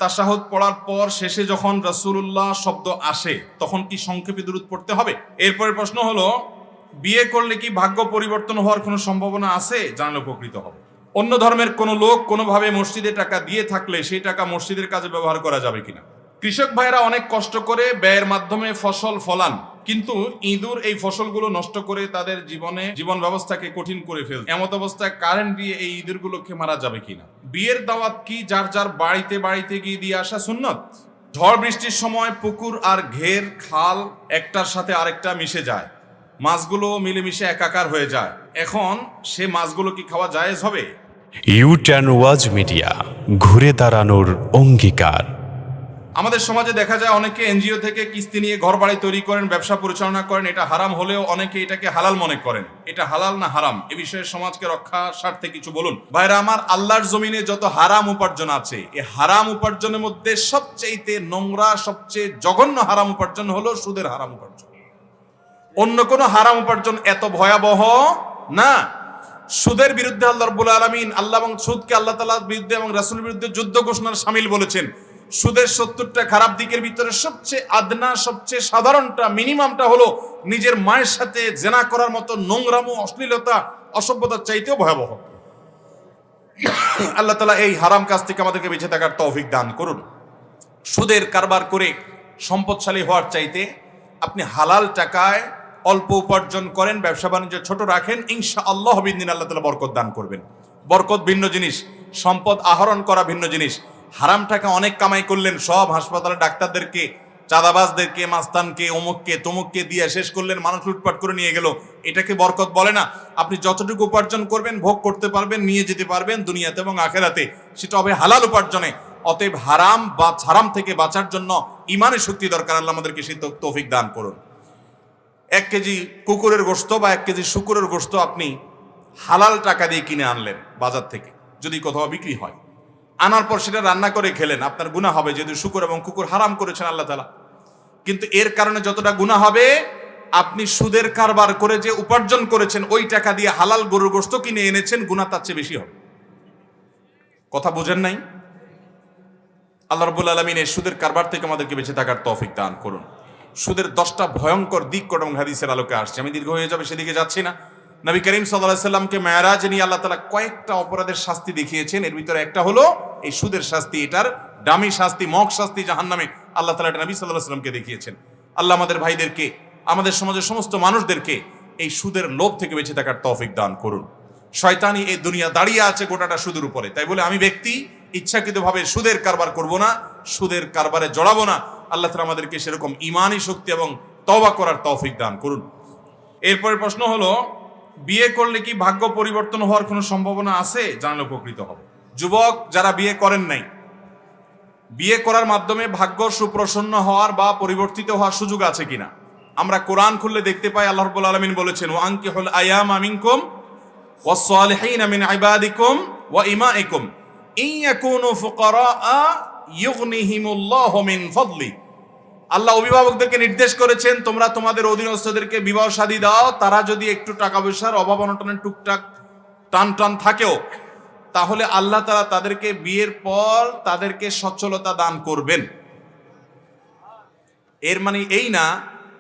তাশাহুদ পড়ার পর শেষে যখন রাসূলুল্লাহ শব্দ আসে তখন কি সংক্ষেপে দুরূদ পড়তে হবে? এরপরের প্রশ্ন হলো, বিয়ে করলে কি ভাগ্য পরিবর্তন হওয়ার কোনো সম্ভাবনা আছে? জানলে উপকৃত হবে। অন্য ধর্মের কোনো লোক কোনোভাবে মসজিদে টাকা দিয়ে থাকলে সেই টাকা মসজিদের কাজে ব্যবহার করা যাবে কিনা? কৃষক ভাইরা অনেক কষ্ট করে ব্যয়ের মাধ্যমে ফসল ফলান, কিন্তু ইঁদুর এই ফসলগুলো নষ্ট করে তাদের জীবন ব্যবস্থাকে কঠিন করে ফেলে। এমত অবস্থায় কারেন্ট দিয়ে এই ইঁদুরগুলোকে মারা যাবে কিনা? বিয়ের দাওয়াত কি যার যার বাড়িতে বাড়িতে গিয়ে দিয়ে আসা সুন্নত? ঝড় বৃষ্টির সময় পুকুর আর ঘের খাল একটার সাথে আরেকটা মিশে যায়, মাছগুলো মিলেমিশে একাকার হয়ে যায়, এখন সে মাছগুলো কি খাওয়া জায়েজ হবে? ইউটার্ন ওয়াজ মিডিয়া, ঘুরে দাঁড়ানোর অঙ্গীকার। আমাদের সমাজে দেখা যায় অনেকে এনজিও থেকে কিস্তি নিয়ে ঘর বাড়ি তৈরি করেন, ব্যবসা পরিচালনা করেন। এটা হারাম হলেও অনেকে এটাকে হালাল মনে করেন। এটা হালাল না হারাম, এ বিষয়ে সমাজকে রক্ষা স্বার্থে কিছু বলুন। ভাইরা আমার, আল্লাহর জমিনে যত হারাম উপার্জন আছে, এই হারাম উপার্জনের মধ্যে সবচেয়ে নোংরা, সবচেয়ে জঘন্য হারাম উপার্জন হলো সুদের হারাম উপার্জন। অন্য কোনো হারাম উপার্জন এত ভয়াবহ না। সুদের বিরুদ্ধে আল্লাহ রাব্বুল আলামিন এবং সুদকে আল্লাহ তাআলার বিরুদ্ধে এবং রাসূলের বিরুদ্ধে যুদ্ধ ঘোষণার শামিল বলেছেন। সুদের 70টা খারাপ দিকের ভিতরে সবচেয়ে আদনা, সবচেয়ে সাধারণটা, মিনিমামটা হলো নিজের মায়ের সাথে জেনা করার মতো নোংরামো, অশ্লীলতা, অসভ্যতার চাইতেও ভয়াবহ। আল্লাহ তাআলা এই হারাম কাজ থেকে আমাদেরকে বেঁচে থাকার তৌফিক দান করুন। সুদের কারবার করে সম্পদশালী হওয়ার চাইতে আপনি হালাল টাকায় অল্প উপার্জন করেন, ব্যবসা বাণিজ্য ছোট রাখেন, ইনশাআল্লাহ বিদিন আল্লাহ তাআলা বরকত দান করবেন। বরকত ভিন্ন জিনিস, সম্পদ আহরণ করা ভিন্ন জিনিস। হারাম টাকা অনেক কামাই করলেন, সব হাসপাতালে ডাক্তারদেরকে, চাঁদাবাজদেরকে, মাস্তানকে, অমুককে তমুককে দিয়ে শেষ করলেন, মানুষ লুটপাট করে নিয়ে গেল, এটাকে বরকত বলে না। আপনি যতটুকু উপার্জন করবেন, ভোগ করতে পারবেন, নিয়ে যেতে পারবেন দুনিয়াতে এবং আখেরাতে, সেটা হবে হালাল উপার্জনে। অতএব হারাম থেকে বাঁচার জন্য ইমানের শক্তি দরকার। আল্লাহ আমাদেরকে সেই তৌফিক দান করুন। 1 কেজি কুকুরের গোশত বা 1 কেজি শুকুরের গোশত আপনি হালাল টাকা দিয়ে কিনে আনলেন বাজার থেকে, যদি কোথাও বিক্রি হয়, আনার পর সেটা রান্না করে খেলেন, আপনার গুনাহ হবে, যেহেতু শুকুর এবং কুকুর হারাম করেছেন আল্লাহ তাআলা। কিন্তু এর কারণে যতটা গুনাহ হবে, আপনি সুদের কারবার করে যে উপার্জন করেছেন, ওই টাকা দিয়ে হালাল গরুর গোশত কিনে এনেছেন, গুনাহ তার চেয়ে বেশি হবে। কথা বুঝেন নাই? আল্লাহ রাব্বুল আলামিন এই সুদের কারবার থেকে আমাদেরকে বেঁচে থাকার তৌফিক দান করুন। সুদের 10টা ভয়ঙ্কর দিক কোরআন হাদিসের আলোকে আসছে। আমি দীর্ঘ হয়ে যাবে, সেদিকে যাচ্ছি না। নবী করিম সাল্লাল্লাহু আলাইহি সাল্লামকে মেরাজ নিয়ে আল্লাহ তাআলা কয়েকটা অপরাধের শাস্তি দেখিয়েছেন। এর ভিতরে একটা হলো এই সুদের শাস্তি। এটার দামি শাস্তি, মক শাস্তি জাহান্নামে আল্লাহ তাআলা এটা নবী সাল্লাল্লাহু আলাইহি সাল্লামকে দেখিয়েছেন। আল্লাহ আমাদের ভাইদেরকে, আমাদের সমাজের সমস্ত মানুষদেরকে এই সুদের লোভ থেকে বেঁচে থাকার তৌফিক দান করুন। শয়তানি এই দুনিয়া দাঁড়িয়ে আছে গোটাটা সুদের উপরে, তাই বলে আমি ব্যক্তি ইচ্ছাকৃতভাবে সুদের কারবার করব না, সুদের কারবারে জড়াবো না। আল্লাহ তাআলা আমাদেরকে সেরকম ঈমানি শক্তি এবং তওবা করার তৌফিক দান করুন। এরপরের প্রশ্ন হলো, বিয়ে করলে কি ভাগ্য পরিবর্তন হওয়ার কোনো সম্ভাবনা আছে? জানলে উপকৃত হবে। যুবক যারা বিয়ে করেন নাই, বিয়ে করার মাধ্যমে ভাগ্য সুপ্রসন্ন হওয়ার বা পরিবর্তিত হওয়ার সুযোগ আছে কিনা? আমরা কোরআন খুললে দেখতে পাই আল্লাহ রাব্বুল আলামিন বলেছেন, ওয়া আনকিহুল আয়ামা মিনকুম ওয়াস-সালিহিনা মিন ইবাদিকুম ওয়া ইমাইকুম ইন ইয়াকুনু ফুকারা ইউগনিহিমুল্লাহু মিন ফাদলি। আল্লাহ অভিভাবকদেরকে নির্দেশ করেছেন, তোমরা তোমাদের অধীনস্থদেরকে বিবাহ শাদী দাও, তারা যদি একটু টাকা পয়সার অভাব অনটনের টুকটাক টান থাকেও, তাহলে আল্লাহ তাআলা তাদেরকে বিয়ের পর তাদেরকে সচ্ছলতা দান করবেন। এর মানে এই না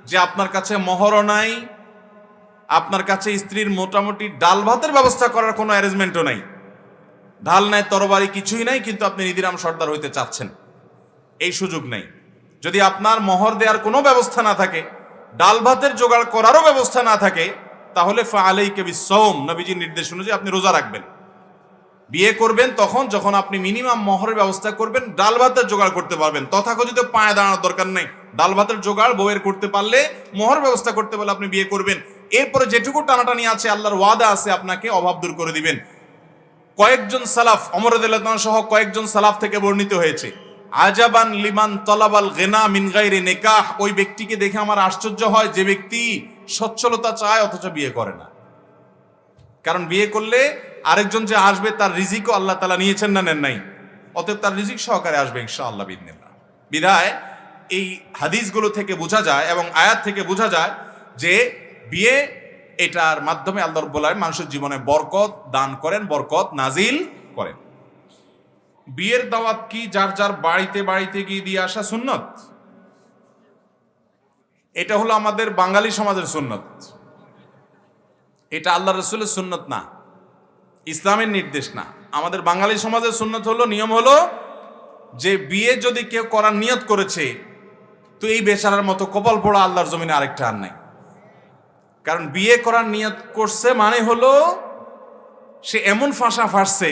যে আপনার কাছে মোহরও নাই, আপনার কাছে স্ত্রীর মোটামুটি ডাল ভাতের ব্যবস্থা করার কোনো অ্যারেঞ্জমেন্টও নাই, ঢাল নাই, তরবারি কিছুই নাই, কিন্তু আপনি নিধিরাম সর্দার হইতে চাচ্ছেন, এই সুযোগ নেই। যদি আপনার মোহর দেওয়ার কোনো ব্যবস্থা না থাকে, ডাল ভাতের জোগাড় করারও ব্যবস্থা না থাকে, তাহলে ফাআলাইকা বিসসাওম, নবীজির নির্দেশ অনুযায়ী আপনি রোজা রাখবেন। বিয়ে করবেন তখন যখন আপনি মিনিমাম মোহরের ব্যবস্থা করবেন, ডাল ভাতের জোগাড় করতে পারবেন। তথাকথিত পায়ে দাঁড়ানোর দরকার নেই, ডাল ভাতের জোগাড় বউয়ের করতে পারলে, মোহর ব্যবস্থা করতে পারলে আপনি বিয়ে করবেন। এরপরে যেটুকু টানাটানি আছে, আল্লাহর ওয়াদা আছে আপনাকে অভাব দূর করে দিবেন। কয়েকজন সালাফ, ওমর রাদিয়াল্লাহু আনহু সহ কয়েকজন সালাফ থেকে বর্ণিত হয়েছে, আজাবান লিমান তলাবাল গিনা মিন গায়রি নিকাহ, ওই ব্যক্তিকে দেখে আমার আশ্চর্য হয় যে ব্যক্তি সচ্ছলতা চায় অথচ বিয়ে করে না। কারণ বিয়ে করলে আরেকজন যে আসবে তার রিজিকও আল্লাহ তাআলা নিয়েছেন না নেন নাই, অতএব তার রিজিক সহকারে আসবে ইনশাআল্লাহ বিইذنিল্লাহ। বিধায় এই হাদিসগুলো থেকে বোঝা যায় এবং আয়াত থেকে বোঝা যায় যে বিয়ে, এটার মাধ্যমে আল্লাহ রাব্বুল আলামিন মানুষের জীবনে বরকত দান করেন, বরকত নাজিল করেন। বিয়ের দাওয়াত কি যার যার বাড়িতে বাড়িতে গিয়ে দিয়ে আসা সুন্নত? এটা হলো আমাদের বাঙালি সমাজের সুন্নত। এটা আল্লাহ রসুলের সুন্নত না, ইসলামের নির্দেশ না। আমাদের বাঙালি সমাজের সুন্নত হলো, নিয়ম হলো যে বিয়ে যদি কেউ করার নিয়ত করেছে তো এই বেচারার মতো কপাল পোড়া আল্লাহর জমিনে আরেকটা আর নাই। কারণ বিয়ে করার নিয়ত করছে মানে হলো সে এমন ফাঁসা ফাঁসছে,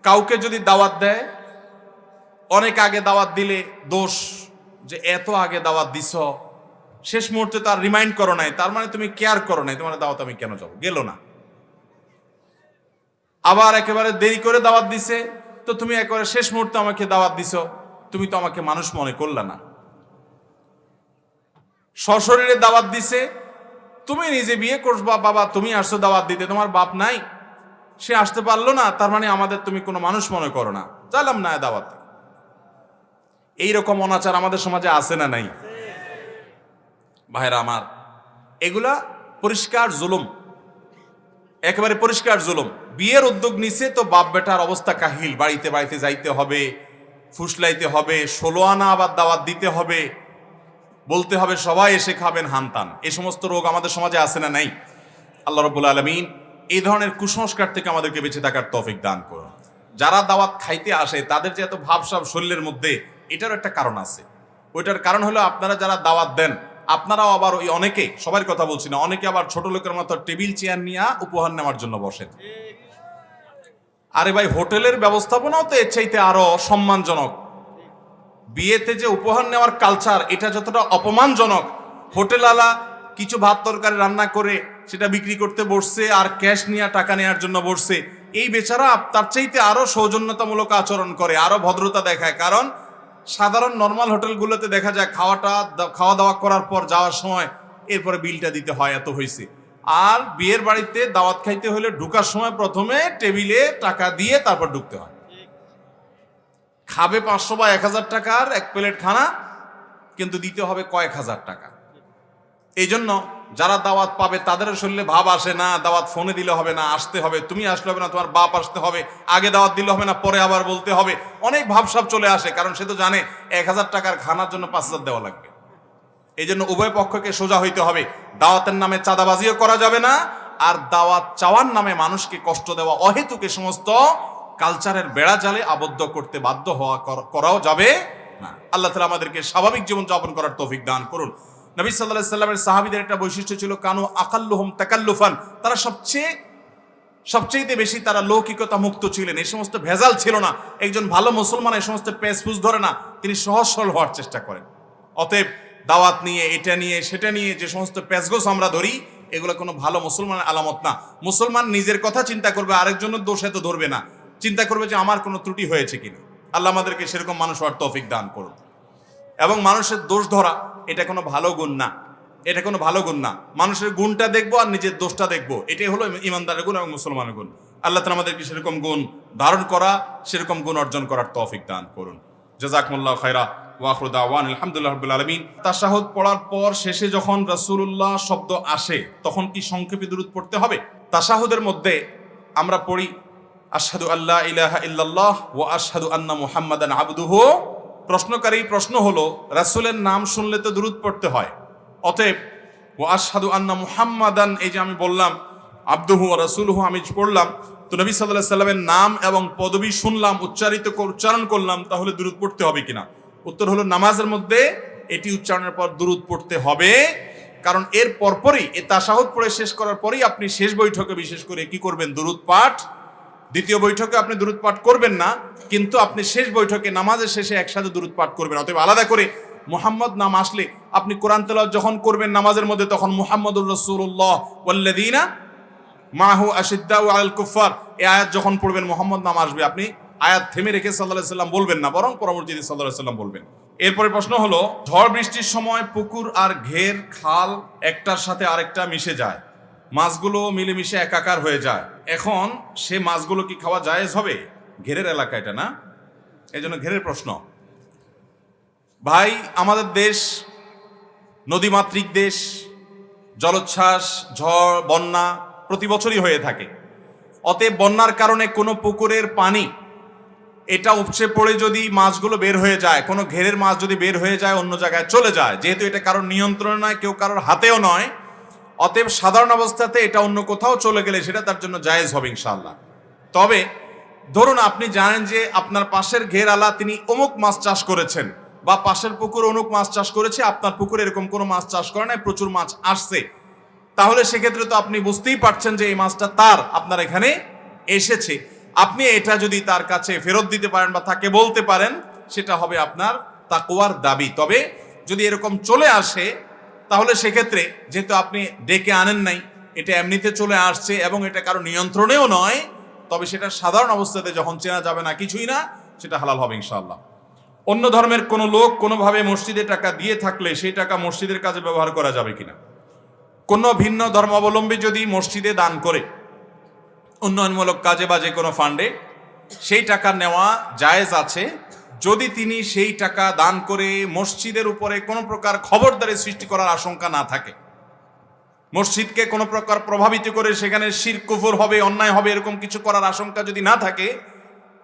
কাউকে যদি দাওয়াত দেয়, অনেক আগে দাওয়াত দিলে দোষ, যে এত আগে দাওয়াত দিছ, শেষ মুহূর্তে তার রিমাইন্ড করো নাই, তার মানে তুমি কেয়ার করো নাই, তোমার দাওয়াত আমি কেন যাবো, গেল না। আবার একেবারে দেরি করে দাওয়াত দিছে, তো তুমি একেবারে শেষ মুহূর্তে আমাকে দাওয়াত দিছ, তুমি তো আমাকে মানুষ মনে করলা না। সশরীরে দাওয়াত দিছে, তুমি নিজে বিয়ে করবা, বাবা তুমি আসছো দাওয়াত দিতে, তোমার বাপ নাই, সে আসতে পারলো না, তার মানে আমাদের তুমি কোনো মানুষ মনে করো না, চাইলাম না দাওয়াত। এইরকম অনাচার আমাদের সমাজে আছে না নাই? ভাইরা আমার, এগুলা পরিষ্কার জুলুম, একেবারে পরিষ্কার জুলুম। বিয়ের উদ্যোগ নিছে তো বাপ বেটার অবস্থা কাহিল, বাড়িতে বাড়িতে যাইতে হবে, ফুসলাইতে হবে, 16 আনা আবার দাওয়াত দিতে হবে, বলতে হবে সবাই এসে খাবেন হানতান। এই সমস্ত রোগ আমাদের সমাজে আছে না নাই? আল্লাহ রাব্বুল আলামিন এই ধরনের কুসংস্কার থেকে আমাদেরকে বেঁচে থাকার তৌফিক দান করুন। যারা দাওয়াত খাইতে আসে তাদের যে এত ভাবসাব শরীরের মধ্যে, এটার একটা কারণ আছে। ওইটার কারণ হলো আপনারা যারা দাওয়াত দেন, আপনারাও আবার ওই অনেকে, সবার কথা বলছি না, অনেকে আবার ছোট লোকের মতো টেবিল চেয়ার নিয়ে উপহার নেওয়ার জন্য বসেন। আরে ভাই, হোটেলের ব্যবস্থাপনাও তো এর চাইতে আরো সম্মানজনক। বিয়েতে যে উপহার নেওয়ার কালচার, এটা যতটা অপমানজনক, হোটেলওয়ালা কিছু ভাত তরকারি রান্না করে সেটা বিক্রি করতে বসছে আর ক্যাশ নিয়ে টাকা নেওয়ার জন্য বসছে, এই বেচারা তার চাইতে আরো সৌজন্যতামূলক আচরণ করে, আরো ভদ্রতা দেখায়। কারণ সাধারণ নর্মাল হোটেলগুলোতে দেখা যায় খাওয়া দাওয়া করার পর যাওয়ার সময় এরপরে বিলটা দিতে হয়, এত হয়েছে। আর বিয়ের বাড়িতে দাওয়াত খাইতে হলে ঢুকার সময় প্রথমে টেবিলে টাকা দিয়ে তারপর ঢুকতে হয়। খাবে 500 বা 1000 টাকার এক প্লেট খানা, কিন্তু দিতে হবে কয়েক হাজার টাকা। এই জন্য যারা দাওয়াত পাবে তাদের শরীরে ভাব আসে না, দাওয়াত ফোনে দিলে হবে না, আসতে হবে, তুমি আসলে হবে না, তোমার বাপ আসতে হবে, আগে দাওয়াত দিলে হবে না, পরে আবার বলতে হবে, অনেক ভাবসাব চলে আসে। কারণ সে তো জানে 1000 টাকার খানার জন্য 5000 দেওয়া লাগবে। এই জন্য উভয় পক্ষকে সোজা হইতে হবে। দাওয়াতের নামে চাঁদাবাজিও করা যাবে না, আর দাওয়াত চাওয়ার নামে মানুষকে কষ্ট দেওয়া, অহেতুক এ সমস্ত কালচারের বেড়া জালে আবদ্ধ করতে বাধ্য হওয়া করাও যাবে না। আল্লাহ তাআলা আমাদেরকে স্বাভাবিক জীবন যাপন করার তৌফিক দান করুন। নবী সাল্লাল্লাহু আলাইহি সাল্লামের সাহাবীদের একটা বৈশিষ্ট্য ছিল, কানু আকাল্লুহুম তাকাল্লুফান, তারা সবচেয়ে বেশি তারা লৌকিকতা মুক্ত ছিলেন। এই সমস্ত ভেজাল ছিল না। একজন ভালো মুসলমান এই সমস্ত পেছফুস ধরে না, তিনি সহজ সরল হওয়ার চেষ্টা করেন। অতএব দাওয়াত নিয়ে, এটা নিয়ে, সেটা নিয়ে যে সমস্ত পেছগোছ আমরা ধরি, এগুলো কোনো ভালো মুসলমানের আলামত না। মুসলমান নিজের কথা চিন্তা করবে, আরেকজনের দোষ এত ধরবে না, চিন্তা করবে যে আমার কোনো ত্রুটি হয়েছে কিনা। আল্লাহ আমাদেরকে সেরকম মানুষ হওয়ার তৌফিক দান করুন। এবং মানুষের দোষ ধরা এটা কোনো ভালো গুণ না, এটা কোনো ভালো গুণ না। মানুষের গুণটা দেখবো আর নিজের দোষটা দেখবো, এটাই হলো ইমানদারের গুণ এবং মুসলমানের গুণ। আল্লাহ তাআলা আমাদেরকে সেরকম গুণ ধারণ করা, সেরকম গুণ অর্জন করার তৌফিক দান করুন। জাযাকুমুল্লাহু খায়রা ওয়া আখিরু দাওয়ানা আলহামদুলিল্লাহি রাব্বিল আলামিন। তাশাহুদ পড়ার পর শেষে যখন রাসূলুল্লাহ শব্দ আসে, তখন কি সংক্ষেপে দুরূদ পড়তে হবে? তাশাহুদের মধ্যে আমরা পড়ি আশহাদু আল্লা ইলাহা ইল্লাল্লাহ ওয়া আশহাদু আন্না মুহাম্মাদান আবদুহু। প্রশ্নকারী প্রশ্ন হলো, রাসূলের নাম শুনলে তো দুরূদ পড়তে হয়, অতএব ওয়া আশহাদু আন্না মুহাম্মাদান, এই যে আমি বললাম আবদুহু ওয়া রাসূলুহু আমি পড়লাম, তো নবী সাল্লাল্লাহু আলাইহি সাল্লামের নাম এবং পদবি শুনলাম, উচ্চারণ করলাম, তাহলে দুরূদ পড়তে হবে কিনা? উত্তর হলো, নামাজের মধ্যে এটি উচ্চারণের পর দুরূদ পড়তে হবে। কারণ এর পরপরই, এই তাশাহুদ পড়ে শেষ করার পরেই আপনি শেষ বৈঠকে বিশেষ করে কি করবেন? দুরূদ পাঠ। দ্বিতীয় বৈঠকে আপনি দুরূদ পাঠ করবেন না, কিন্তু আপনি শেষ বৈঠকে নামাজের শেষে একসাথে দুরূদ পাঠ করবেন। অতএব আলাদা করে মুহাম্মদ নাম আসলে আপনি কোরআন তেলাওয়াত যখন করবেন নামাজের মধ্যে, তখন মুহাম্মদুর রাসূলুল্লাহ ওয়াল্লাযীনা মাহু আশিদ্দাউ আলাল কুফার, এই আয়াত যখন পড়বেন মুহাম্মদ নাম আসবে, আপনি আয়াত থেমে রেখে সাল্লাল্লাহু আলাইহি সাল্লাম বলবেন না, বরং পরবর্তীতে সাল্লাল্লাহু আলাইহি সাল্লাম বলবেন। এরপরে প্রশ্ন হলো, ঝড় বৃষ্টির সময় পুকুর আর ঘের খাল একটার সাথে আরেকটা মিশে যায়, মাছগুলো মিলেমিশে একাকার হয়ে যায়, এখন সে মাছগুলো কি খাওয়া জায়েজ হবে? ঘেরের এলাকা এটা না, এই জন্য ঘেরের প্রশ্ন। ভাই, আমাদের দেশ নদীমাতৃক দেশ, জলোচ্ছ্বাস, ঝড়, বন্যা প্রতি বছরই হয়ে থাকে। অতএব বন্যার কারণে কোনো পুকুরের পানি এটা উপচে পড়ে যদি মাছগুলো বের হয়ে যায়, কোনো ঘেরের মাছ যদি বের হয়ে যায় অন্য জায়গায় চলে যায়, যেহেতু এটা কারোর নিয়ন্ত্রণে নয়, কেউ কারোর হাতেও নয়, অতএব সাধারণ অবস্থাতে এটা অন্য কোথাও চলে গেলে সেটা তার জন্য জায়েজ হবে ইনশাআল্লাহ। তবে ধরুন আপনি জানেন যে আপনার পাশের ঘেরওয়ালা তিনি অমুক মাছ চাষ করেছেন, বা পাশের পুকুর অমুক মাছ চাষ করেছে, আপনার পুকুরে এরকম কোনো মাছ চাষ করে নাই, প্রচুর মাছ আসছে, তাহলে সেক্ষেত্রে তো আপনি বুঝতেই পারছেন যে এই মাছটা তার, আপনার এখানে এসেছে। আপনি এটা যদি তার কাছে ফেরত দিতে পারেন বা তাকে বলতে পারেন, সেটা হবে আপনার তাকওয়ার দাবি। তবে যদি এরকম চলে আসে তাহলে সেক্ষেত্রে যেহেতু আপনি ডেকে আনেন নাই, এটা এমনিতে চলে আসছে এবং এটা কারো নিয়ন্ত্রণেও নয়, তবে সেটা সাধারণ অবস্থাতে যখন চেনা যাবে না, কিছুই না, সেটা হালাল হবে ইনশাআল্লাহ। অন্য ধর্মের কোনো লোক কোনোভাবে মসজিদে টাকা দিয়ে থাকলে সেই টাকা মসজিদের কাজে ব্যবহার করা যাবে কিনা? কোনো ভিন্ন ধর্মাবলম্বী যদি মসজিদে দান করে উন্নয়নমূলক কাজে বা যে কোনো ফান্ডে, সেই টাকা নেওয়া জায়েজ আছে যদি তিনি সেই টাকা দান করে মসজিদের উপরে কোনো প্রকার খবরদারি সৃষ্টি করার আশঙ্কা না থাকে। মসজিদকে কোনো প্রকার প্রভাবিত করে সেখানে শিরক কুফর হবে, অন্যায় হবে, এরকম কিছু করার আশঙ্কা যদি না থাকে,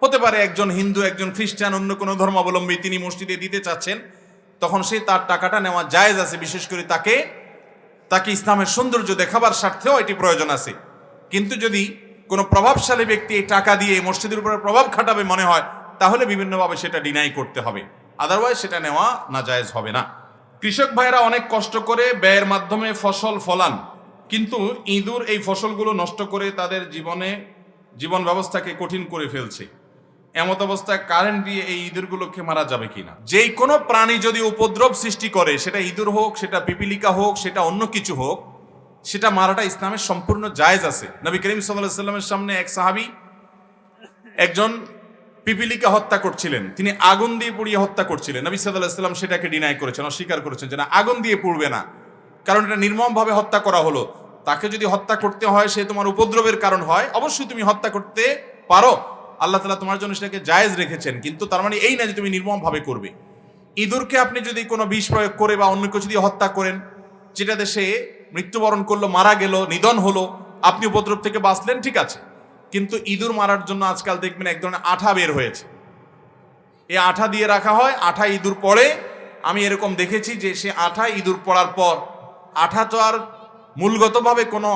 হতে পারে একজন হিন্দু, একজন খ্রিস্টান, অন্য কোনো ধর্মাবলম্বী তিনি মসজিদে দিতে চাচ্ছেন, তখন সে তার টাকাটা নেওয়া জায়েজ আছে। বিশেষ করে তাকে ইসলামের সৌন্দর্য দেখাবার স্বার্থেও এটি প্রয়োজন আছে। কিন্তু যদি কোনো প্রভাবশালী ব্যক্তি এই টাকা দিয়ে মসজিদের উপরে প্রভাব খাটাবে মনে হয়, তাহলে বিভিন্নভাবে সেটা ডিনাই করতে হবে, আদারওয়াইজ সেটা নেওয়া নাজায়েজ হবে না। কৃষক ভাইরা অনেক কষ্ট করে ব্যয়ের মাধ্যমে ফসল ফলান, কিন্তু ইঁদুর এই ফসলগুলো নষ্ট করে তাদের জীবন ব্যবস্থাকে কঠিন করে ফেলছে। এমত অবস্থায় কারেন্ট দিয়ে এই ইঁদুরগুলোকে মারা যাবে কিনা? যেই কোনো প্রাণী যদি উপদ্রব সৃষ্টি করে, সেটা ইঁদুর হোক, সেটা পিপিলিকা হোক, সেটা অন্য কিছু হোক, সেটা মারাটা ইসলামের সম্পূর্ণ জায়েজ আছে। নবী করিম সাল্লাল্লাহু আলাইহি ওয়াসাল্লামের সামনে এক সাহাবী একজন পিপিলিকা হত্যা করছিলেন, তিনি আগুন দিয়ে পুড়িয়ে হত্যা করছিলেন। নবী সাল্লাল্লাহু আলাইহি ওয়াসাল্লাম সেটাকে ডিনাই করেছেন, অস্বীকার করেছেন যে না, আগুন দিয়ে পুড়বে না, কারণ এটা নির্মমভাবে হত্যা করা হলো। তাকে যদি হত্যা করতে হয়, সে তোমার উপদ্রবের কারণ হয়, অবশ্যই তুমি হত্যা করতে পারো, আল্লাহ তাআলা তোমার জন্য সেটাকে জায়েজ রেখেছেন, কিন্তু তার মানে এই না যে তুমি নির্মমভাবে করবে। ইঁদুরকে আপনি যদি কোনো বিষ প্রয়োগ করে বা অন্য কিছু দিয়ে হত্যা করেন, যেটাতে সে মৃত্যুবরণ করলো, মারা গেল, নিধন হলো, আপনি উপদ্রব থেকে বাঁচলেন, ঠিক আছে। কিন্তু ইঁদুর মারার জন্য আজকাল দেখবেন এক ধরনের আঠা বের হয়েছে, এই আঠা দিয়ে রাখা হয়, আঠা ইঁদুর পড়ে। আমি এরকম দেখেছি যে সে আঠা ইঁদুর পড়ার পর, আঠা তো আর মূলগতভাবে কোনো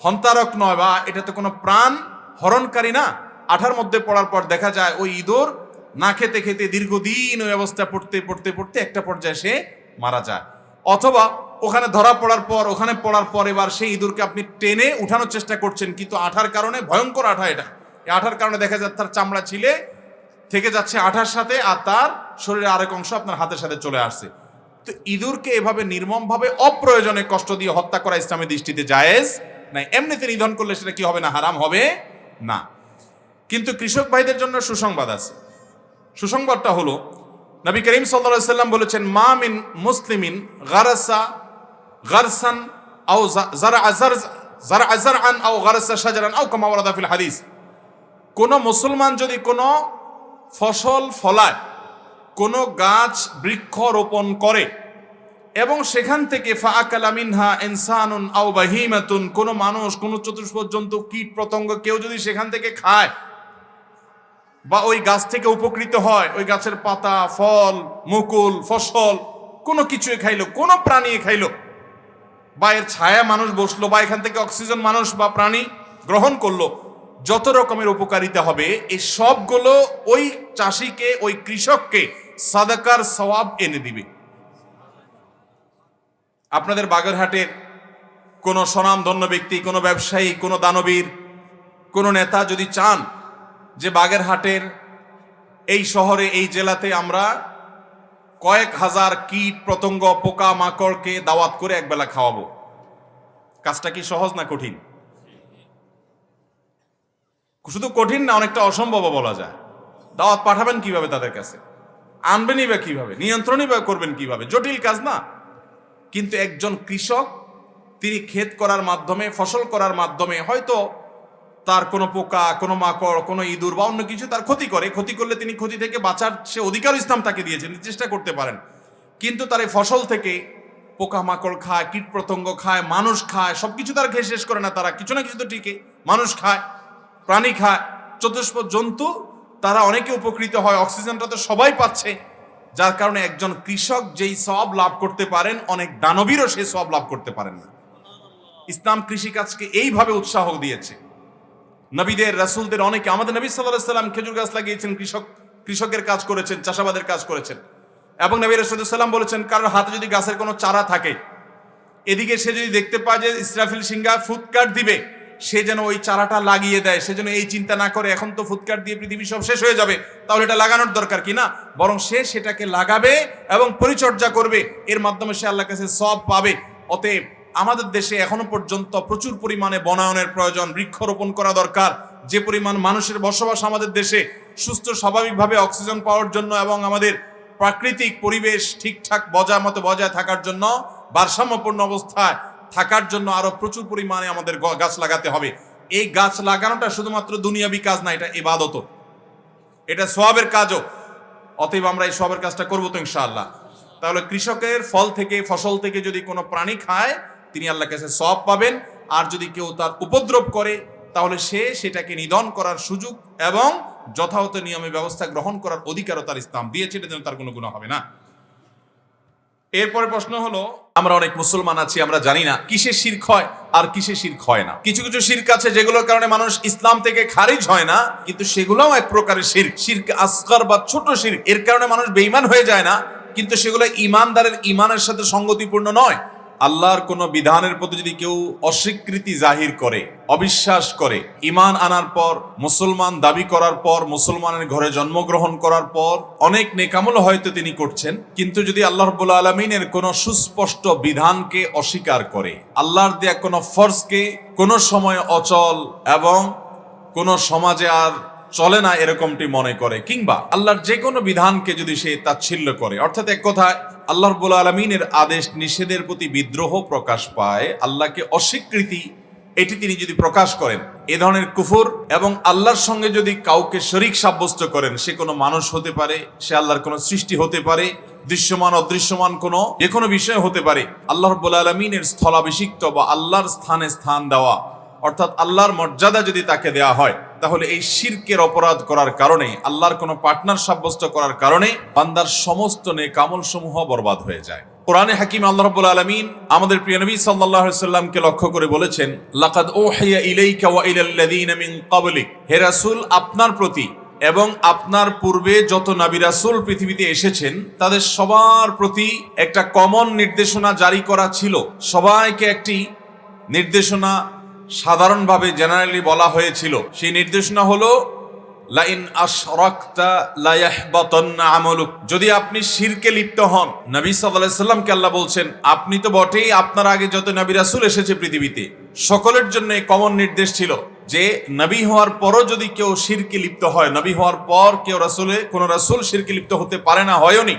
হন্তারক নয় বা এটা তো কোনো প্রাণ হরণকারী না, আঠার মধ্যে পড়ার পর দেখা যায় ওই ইঁদুর না খেতে খেতে দীর্ঘদিন ওই অবস্থা পড়তে পড়তে পড়তে একটা পর্যায়ে সে মারা যায়। অথবা ওখানে ধরা পড়ার পর, ওখানে পড়ার পর এবার সেই ইঁদুরকে আপনি টেনে উঠানোর চেষ্টা করছেন, কিন্তু আঠার কারণে, ভয়ঙ্কর আঠা এটা, এই আঠার কারণে দেখা যায় তার চামড়া ছিলে থেকে যাচ্ছে আঠার সাথে, আর তার শরীরের আরেক অংশ আপনার হাতের সাথে চলে আসছে। তো ইঁদুরকে এভাবে নির্মমভাবে অপ্রয়োজনে কষ্ট দিয়ে হত্যা করা ইসলামের দৃষ্টিতে জায়েজ নাই। এমনিতে নিধন করলে সেটা কি হবে না? হারাম হবে না। কিন্তু কৃষক ভাইদের জন্য সুসংবাদ আছে। সুসংবাদটা হলো, নবী করিম সাল্লাল্লাহু আলাইহি ওয়াসাল্লাম বলেছেন, মা মিন মুসলিমিন গারাসা গারসান আও জারআন আও গারাসা শাজারান আও কামা ওয়ারাদা ফিল হাদিস। কোন মুসলমান যদি কোনো ফসল ফলায়, কোনো গাছ বৃক্ষ রোপণ করে এবং সেখান থেকে ফাআকালা মিনহা ইনসানুন আও বাহিমাতুন, কোনো মানুষ, কোনো চতুষ্পদ জন্তু, কীট পতঙ্গ কেউ যদি সেখান থেকে খায় বা ওই গাছ থেকে উপকৃত হয়, ওই গাছের পাতা, ফল, মুকুল, ফসল কোনো কিছু খাইলো, কোনো প্রাণী খাইলো, বা এর ছায়া মানুষ বসলো, বা এখান থেকে অক্সিজেন মানুষ বা প্রাণী গ্রহণ করলো, যত রকমের উপকারিতা হবে এই সবগুলো ওই চাষিকে, ওই কৃষককে সাদাকার সওয়াব এনে দিবে। আপনাদের বাগেরহাটের কোনো স্বনামধন্য ব্যক্তি, কোনো ব্যবসায়ী, কোনো দানবীর, কোনো নেতা যদি চান যে বাগেরহাটের এই শহরে, এই জেলাতে আমরা কয়েক হাজার কীট পতঙ্গ, পোকা মাকড়কে দাওয়াত করে একবেলা খাওয়াবো, কাজটা কি সহজ না কঠিন? শুধু কঠিন না, অনেকটা অসম্ভব বলা যায়। দাওয়াত পাঠাবেন কিভাবে তাদের কাছে, আনবেনই বা কিভাবে, নিয়ন্ত্রণই বা করবেন কিভাবে? জটিল কাজ না। কিন্তু একজন কৃষক তিনি ক্ষেত করার মাধ্যমে, ফসল করার মাধ্যমে হয়তো তার কোনো পোকা, কোনো মাকড়, কোনো ইঁদুর বা অন্য কিছু তার ক্ষতি করে, ক্ষতি করলে তিনি ক্ষতি থেকে বাঁচার সে অধিকার ইসলাম তাকে দিয়েছেন, চেষ্টা করতে পারেন। কিন্তু তার এই ফসল থেকে পোকা মাকড় খায়, কীট পতঙ্গ খায়, মানুষ খায়, সবকিছু তার খেয়ে শেষ করে না তারা, কিছু না কিছু তো টিকে, মানুষ খায়, প্রাণী খায়, চতুষ্পদ জন্তু তারা অনেকে উপকৃত হয়, অক্সিজেনটা তো সবাই পাচ্ছে, যার কারণে একজন কৃষক যেই সওয়াব লাভ করতে পারেন অনেক দানবীরও সেই সওয়াব লাভ করতে পারেন না। ইসলাম কৃষিকাজকে এইভাবে উৎসাহ দিয়েছে। নবীদের রাসূলদের অনেকে, আমাদের নবী সাল্লাল্লাহু আলাইহি সাল্লাম খেজুর গাছ লাগিয়েছেন, কৃষকের কাজ করেছেন, চাষাবাদের কাজ করেছেন। এবং নবী রাসূলুল্লাহ সাল্লাল্লাহু আলাইহি ওয়াসাল্লাম বলেছেন, কারোর হাতে যদি গাছের কোনো চারা থাকে, এদিকে সে যদি দেখতে পায় যে ইসরাফিল সিংহা ফুৎকার দিবে, সে যেন ওই চারাটা লাগিয়ে দেয়। সে যেন এই চিন্তা না করে এখন তো ফুৎকার দিয়ে পৃথিবী সব শেষ হয়ে যাবে, তাহলে এটা লাগানোর দরকার কি না, বরং সে সেটাকে লাগাবে এবং পরিচর্যা করবে, এর মাধ্যমে সে আল্লাহর কাছে সওয়াব পাবে। অতএব আমাদের দেশে এখনো পর্যন্ত প্রচুর পরিমাণে বনায়নের প্রয়োজন, বৃক্ষরোপণ করা দরকার। যে পরিমাণ মানুষের বসবাস আমাদের দেশে, সুস্থ স্বাভাবিকভাবে অক্সিজেন পাওয়ার জন্য এবং আমাদের প্রাকৃতিক পরিবেশ ঠিকঠাক বজায় থাকার জন্য, ভারসাম্যপূর্ণ অবস্থায় থাকার জন্য আরো প্রচুর পরিমাণে আমাদের গাছ লাগাতে হবে। এই গাছ লাগানোটা শুধুমাত্র দুনিয়াবি কাজ না, এটা ইবাদত, এটা সওয়াবের কাজও। অতএব আমরা এই সওয়াবের কাজটা করবো তো ইনশাআল্লাহ। তাহলে কৃষকের ফসল থেকে যদি কোনো প্রাণী খায় তিনি আল্লাহর কাছে সওয়াব পাবেন, আর যদি কেউ তার উপদ্রব করে তাহলে সে সেটাকে নিধন করার সুযোগ এবং যথাযথ নিয়মে ব্যবস্থা গ্রহণ করার অধিকারও তার ইসলাম দিয়েছে, এটার জন্য তার কোনো গুনাহ হবে না। এরপরে প্রশ্ন হলো, আমরা অনেক মুসলমান আছি, আমরা জানি না কিসে শিরক হয় আর কিসে শিরক হয় না। কিছু কিছু শিরক আছে যেগুলোর কারণে মানুষ ইসলাম থেকে খারিজ হয় না, কিন্তু সেগুলোও এক প্রকারের শিরক, শিরক আসগর বা ছোট শিরক। এর কারণে মানুষ বেঈমান হয়ে যায় না, কিন্তু সেগুলো ঈমানদারের ঈমানের সাথে সঙ্গতিপূর্ণ নয়। আল্লাহর কোন বিধানের প্রতি যদি কেউ অস্বীকৃতি জাহির করে, অবিশ্বাস করে, ঈমান আনার পর, মুসলমান দাবি করার পর, মুসলমানের ঘরে জন্মগ্রহণ করার পর অনেক নেকামল হয়তো তিনি করছেন, কিন্তু যদি আল্লাহ রাব্বুল আলামিনের কোন সুস্পষ্ট বিধানকে অস্বীকার করে, আল্লাহর দেয়া কোন ফরজকে কোন সময় অচল এবং কোন সমাজে আর চলে না এরকমটি মনে করে, কিংবা আল্লাহর যে কোনো বিধানকে যদি সে তাচ্ছিল্য করে, অর্থাৎ এক কথায় আল্লাহ রাব্বুল আলামিনের আদেশ নিষেধের প্রতি বিদ্রোহ প্রকাশ পায়, আল্লাহকে অস্বীকৃতি এটি তিনি যদি প্রকাশ করেন, এ ধরনের কুফর, এবং আল্লাহর সঙ্গে যদি কাউকে শরীক সাব্যস্ত করেন, সে কোনো মানুষ হতে পারে, সে আল্লাহর কোনো সৃষ্টি হতে পারে, দৃশ্যমান অদৃশ্যমান কোনো যে কোনো বিষয় হতে পারে, আল্লাহ রাব্বুল আলামিনের স্থলাভিষিক্ত বা আল্লাহর স্থানে স্থান দেওয়া, অর্থাৎ আল্লাহর মর্যাদা যদি তাকে দেয়া হয়, তাহলে এই শিরকের অপরাধ করার কারণে, আল্লাহর কোনো পার্টনার সাব্যস্ত করার কারণে বান্দার সমস্ত নেক আমল সমূহ বরবাদ হয়ে যায়। কোরআনে হাকিম আল্লাহ রাব্বুল আলামিন আমাদের প্রিয় নবী সাল্লাল্লাহু আলাইহি সাল্লামকে লক্ষ্য করে বলেছেন, লাকাদ উহিয়া ইলাইকা ওয়া ইলাল্লাযীনা মিন ক্বাবলিক, হে রাসূল, আপনার প্রতি এবং আপনার পূর্বে যত নবী রাসূল পৃথিবীতে এসেছেন তাদের সবার প্রতি একটা কমন নির্দেশনা জারি করা ছিল। সবাইকে একটি নির্দেশনা সাধারণভাবে জেনারেলি বলা হয়েছিল। সেই নির্দেশনা হলো, লাইন আশরাকতা লা ইয়াহবাতান্না আমালুক, যদি আপনি শিরকে লিপ্ত হন। নবী সাল্লাল্লাহু আলাইহি সাল্লামকে আল্লাহ বলছেন, আপনি তো বটেই, আপনার আগে যত নবী রাসূল এসেছে পৃথিবীতে সকলের জন্য কমন নির্দেশ ছিল যে নবী হওয়ার পরও যদি কেউ শিরকে লিপ্ত হয়, নবী হওয়ার পর কেউ কোন রাসূল শিরকে লিপ্ত হতে পারে না, হয়নি।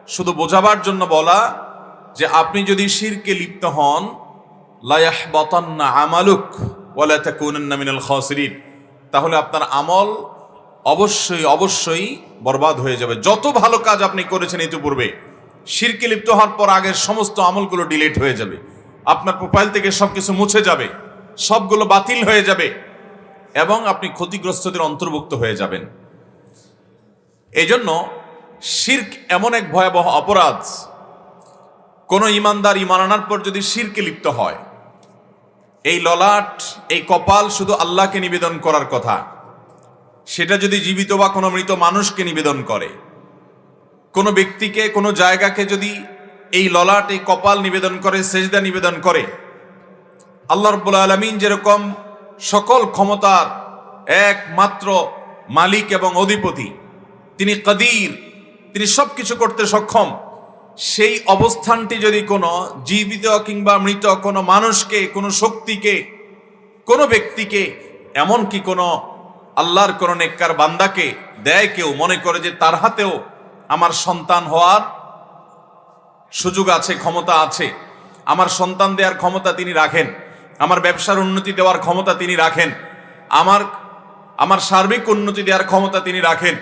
শুধু বোঝাবার জন্য বলা যে আপনি যদি শিরকে লিপ্ত হন, লা ইয়াহবাতান্না আমালুক ওয়া লা তাকুনান্না মিনাল খাসিরিন, তাহলে আপনার আমল অবশ্যই বরবাদ হয়ে যাবে। যত ভালো কাজ আপনি করেছেন ইতিপূর্বে, শিরকে লিপ্ত হওয়ার পর আগের সমস্ত আমলগুলো ডিলিট হয়ে যাবে, আপনার প্রোফাইল থেকে সবকিছু মুছে যাবে, সবগুলো বাতিল হয়ে যাবে এবং আপনি ক্ষতিগ্রস্তদের অন্তর্ভুক্ত হয়ে যাবেন। এই জন্য শিরক এমন এক ভয়াবহ অপরাধ, কোন ঈমানদার ঈমান আনার পর যদি শিরকে লিপ্ত হয়, এই ললাট, এই কপাল শুধু আল্লাহকে নিবেদন করার কথা, সেটা যদি জীবিত বা কোনো মৃত মানুষকে নিবেদন করে, কোনো ব্যক্তিকে, কোনো জায়গাকে যদি এই ললাট, এই কপাল নিবেদন করে, সেজদা নিবেদন করে, আল্লাহ রাব্বুল আলামিন যেরকম সকল ক্ষমতার একমাত্র মালিক এবং অধিপতি, তিনি কাদির, তিনি সবকিছু করতে সক্ষম, সেই অবস্থানটি যদি কোনো জীবিত কিংবা মৃত কোনো মানুষকে, কোনো শক্তিকে, কোনো ব্যক্তিকে, এমনকি কোনো আল্লাহর কোনো নেককার বান্দাকে দেয়, কেউ মনে করে যে তার হাতেও আমার সন্তান হওয়ার সুযোগ আছে, ক্ষমতা আছে, আমার সন্তান দেওয়ার ক্ষমতা তিনি রাখেন, আমার ব্যবসার উন্নতি দেওয়ার ক্ষমতা তিনি রাখেন, আমার সার্বিক উন্নতি দেওয়ার ক্ষমতা তিনি রাখেন,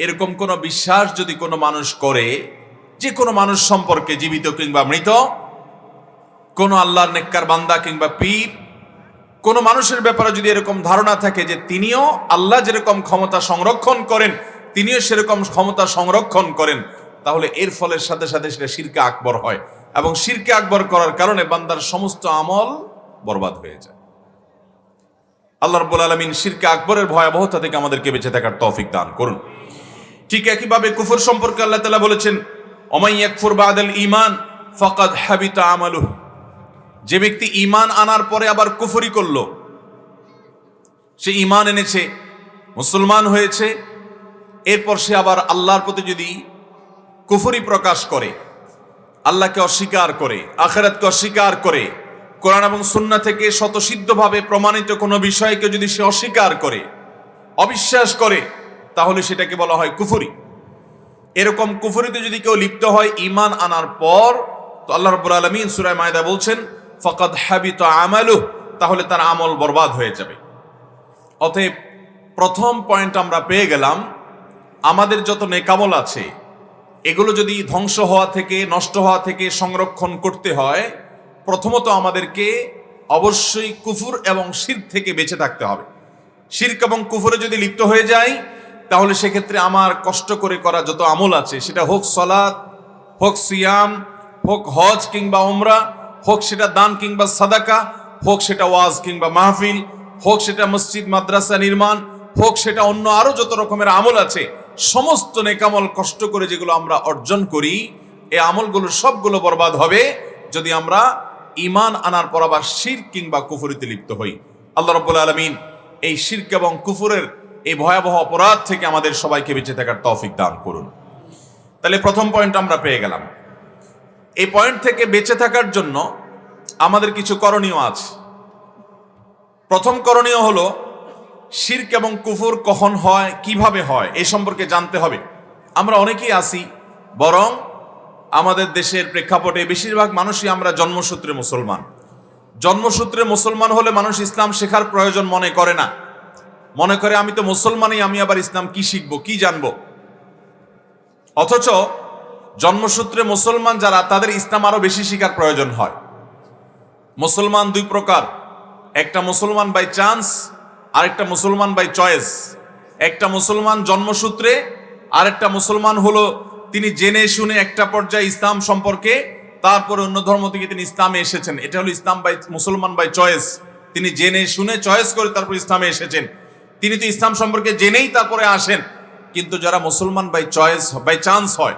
এরকম কোনো বিশ্বাস যদি কোনো মানুষ করে, যে কোনো মানুষ সম্পর্কে, জীবিত কিংবা মৃত, কোনো আল্লাহর নেককার বান্দা কিংবা পীর, কোনো মানুষের ব্যাপারে যদি এরকম ধারণা থাকে যে তিনিও আল্লাহ যেরকম ক্ষমতা সংরক্ষণ করেন তিনিও সেরকম ক্ষমতা সংরক্ষণ করেন, তাহলে এর ফলের সাথে সাথে সেটা শিরকে আকবর হয়, এবং শিরকে আকবর করার কারণে বান্দার সমস্ত আমল বরবাদ হয়ে যায়। আল্লাহ রাব্বুল আলামিন শিরকে আকবরের ভয়াবহতা থেকে আমাদেরকে বেঁচে থাকার তৌফিক দান করুন। ঠিক একইভাবে কুফর সম্পর্কে আল্লাহ তাআলা বলেছেন, ওমাই ইয়াকফুর বাদাল ঈমান ফাকাদ হাবিতা আমালুহু, যে ব্যক্তি ঈমান আনার পরে আবার কুফরি করলো, সে ঈমান এনেছে, মুসলমান হয়েছে, এরপর সে আবার আল্লাহর প্রতি যদি কুফরি প্রকাশ করে, আল্লাহকে অস্বীকার করে, আখিরাতকে অস্বীকার করে, কোরআন এবং সুন্নাহ থেকে স্বতঃসিদ্ধভাবে প্রমাণিত কোনো বিষয়কে যদি সে অস্বীকার করে, অবিশ্বাস করে, তাহলে সেটাকে বলা হয় কুফরি। এরকম কুফরিতে যদি কেউ লিপ্ত হয় ঈমান আনার পর, তো আল্লাহ রাব্বুল আলামিন সূরা মায়েদা বলছেন ফাকাদ হাবিতা আমালুহু, তাহলে তার আমল বরবাদ হয়ে যাবে। অতএব প্রথম পয়েন্ট আমরা পেয়ে গেলাম, আমাদের যত নেকামল আছে এগুলো যদি ধ্বংস হওয়া থেকে, নষ্ট হওয়া থেকে সংরক্ষণ করতে হয়, প্রথমত আমাদেরকে অবশ্যই কুফর এবং শিরক থেকে বেঁচে থাকতে হবে। শিরক এবং কুফরে যদি লিপ্ত হয়ে যাই, তাহলে সেক্ষেত্রে আমার কষ্ট করে করা যত আমল আছে, সেটা হোক সালাত, হোক সিয়াম, হোক হজ কিংবা উমরা, হোক সেটা দান কিংবা সাদাকা, হোক সেটা ওয়াজ কিংবা মাহফিল, হোক সেটা মসজিদ মাদ্রাসা নির্মাণ, হোক সেটা অন্য আরো যত রকমের আমল আছে, সমস্ত নেকামল কষ্ট করে যেগুলো আমরা অর্জন করি, এই আমলগুলো সবগুলো বরবাদ হবে যদি আমরা ঈমান আনার পর আবার শিরক কিংবা কুফরিতে লিপ্ত হই। আল্লাহ রাব্বুল আলামিন এই শিরক এবং কুফরের এই ভয়াবহ অপরাধ থেকে আমাদের সবাইকে বেঁচে থাকার তৌফিক দান করুন। তাহলে প্রথম পয়েন্ট আমরা পেয়ে গেলাম। এই পয়েন্ট থেকে বেঁচে থাকার জন্য আমাদের কিছু করণীয় আছে। প্রথম করণীয় হলো শিরক এবং কুফর কখন হয়, কিভাবে হয়, এই সম্পর্কে জানতে হবে। আমরা অনেকেই আছি, বরং আমাদের দেশের প্রেক্ষাপটে বেশিরভাগ মানুষই আমরা জন্মসূত্রে মুসলমান। জন্মসূত্রে মুসলমান হলে মানুষ ইসলাম শেখার প্রয়োজন মনে করে না, মনে করে আমি তো মুসলমানই, আমি আবার ইসলাম কি শিখবো, কি জানবো। অথচ জন্মসূত্রে মুসলমান যারা, তাদের ইসলাম আরো বেশি শিখার প্রয়োজন হয়। মুসলমান দুই প্রকার, একটা মুসলমান বাই চান্স, আরেকটা মুসলমান বাই চয়েস। একটা মুসলমান জন্মসূত্রে, আরেকটা মুসলমান হলো তিনি জেনে শুনে একটা পর্যায়ে ইসলাম সম্পর্কে, তারপরে অন্য ধর্ম থেকে তিনি ইসলামে এসেছেন। এটা হলো ইসলাম বাই মুসলমান বাই চয়েস। তিনি জেনে শুনে চয়েস করে তারপর ইসলামে এসেছেন। তিনি তো ইসলাম সম্পর্কে জেনেই তারপরে আসেন। কিন্তু যারা মুসলমান বাই চয়েস, বাই চান্স হয়,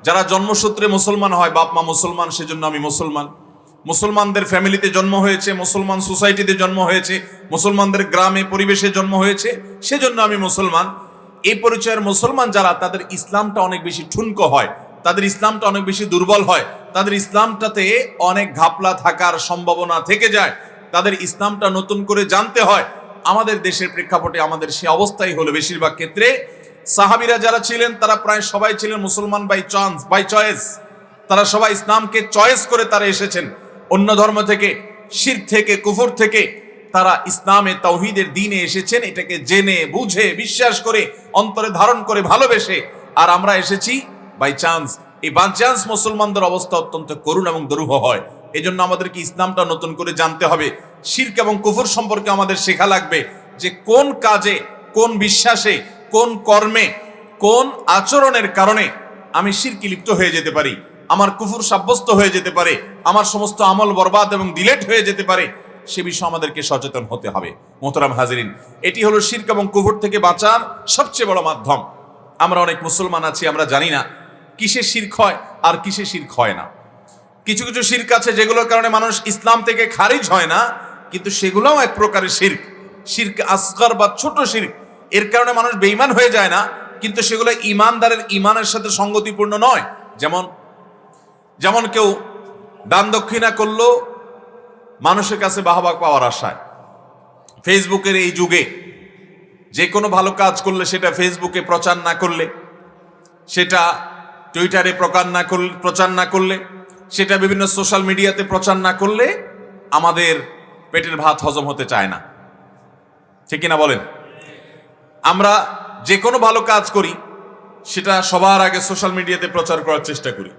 যারা জন্মসূত্রে মুসলমান হয়, বাপ মা মুসলমান সেজন্য আমি মুসলমান, মুসলমানদের ফ্যামিলিতে জন্ম হয়েছে, মুসলমান সোসাইটিতে জন্ম হয়েছে, মুসলমানদের গ্রামে পরিবেশে জন্ম হয়েছে, সেজন্য আমি মুসলমান, এই পরিচয়ের মুসলমান যারা, তাদের ইসলামটা অনেক বেশি ঠুনকো হয়, তাদের ইসলামটা অনেক বেশি দুর্বল হয়, তাদের ইসলামটাতে অনেক ঘাপলা থাকার সম্ভাবনা থেকে যায়, তাদের ইসলামটা নতুন করে জানতে হয়। আমাদের দেশের প্রেক্ষাপটে আমাদের সে অবস্থাই হলো বেশিরভাগ ক্ষেত্রে। সাহাবীরা যারা ছিলেন তারা প্রায় সবাই ছিলেন মুসলমান বাই চান্স, বাই চয়েস। তারা সবাই ইসলামকে চয়েস করে তারা এসেছেন। অন্য ধর্ম থেকে, শিরক থেকে, কুফর থেকে তারা ইসলামে তাওহীদের দ্বীনে এসেছেন, এটাকে জেনে বুঝে বিশ্বাস করে অন্তরে ধারণ করে ভালোবেসে। আর আমরা এসেছি বাই চান্স। এই বাই চান্স মুসলমানদের অবস্থা অত্যন্ত করুণ এবং দুরূহ হয়। এই জন্য আমাদেরকে ইসলামটা নতুন করে জানতে হবে। শিরক এবং কুফর সম্পর্কে আমাদের শেখা লাগবে যে কোন কাজে, কোন বিশ্বাসে, কোন কর্মে, কোন আচরণের কারণে আমি শিরকে লিপ্ত হয়ে যেতে পারি, আমার কুফর সাব্যস্ত হয়ে যেতে পারে, আমার সমস্ত আমল বরবাদ এবং ডিলেট হয়ে যেতে পারে, সে বিষয়ে আমাদেরকে সচেতন হতে হবে। মোহতারাম হাজিরিন, এটি হলো শিরক এবং কুফর থেকে বাঁচার সবচেয়ে বড় মাধ্যম। আমরা অনেক মুসলমান আছি, আমরা জানি না কিসে শিরক হয় আর কিসে শিরক হয় না। কিছু কিছু শিরক আছে যেগুলোর কারণে মানুষ ইসলাম থেকে খারিজ হয় না, কিন্তু সেগুলোও এক প্রকারের শিরক। শিরক আসগর বা ছোট শিরক, এর কারণে মানুষ বেঈমান হয়ে যায় না, কিন্তু সেগুলো ঈমানদারের ঈমানের সাথে সঙ্গতিপূর্ণ নয়। যেমন কেউ দান দক্ষিণা করলো মানুষের কাছে বাহবা পাওয়ার আশায়। ফেসবুকের এই যুগে যে কোনো ভালো কাজ করলে সেটা ফেসবুকে প্রচার না করলে, সেটা টুইটারে প্রচার না করলে, সেটা বিভিন্ন সোশ্যাল মিডিয়াতে প্রচার না করলে আমাদের পেটের ভাত হজম হতে চায় না, ঠিক কিনা বলেন? আমরা যে কোনো ভালো কাজ করি সেটা সবার আগে সোশ্যাল মিডিয়াতে প্রচার করার চেষ্টা করি।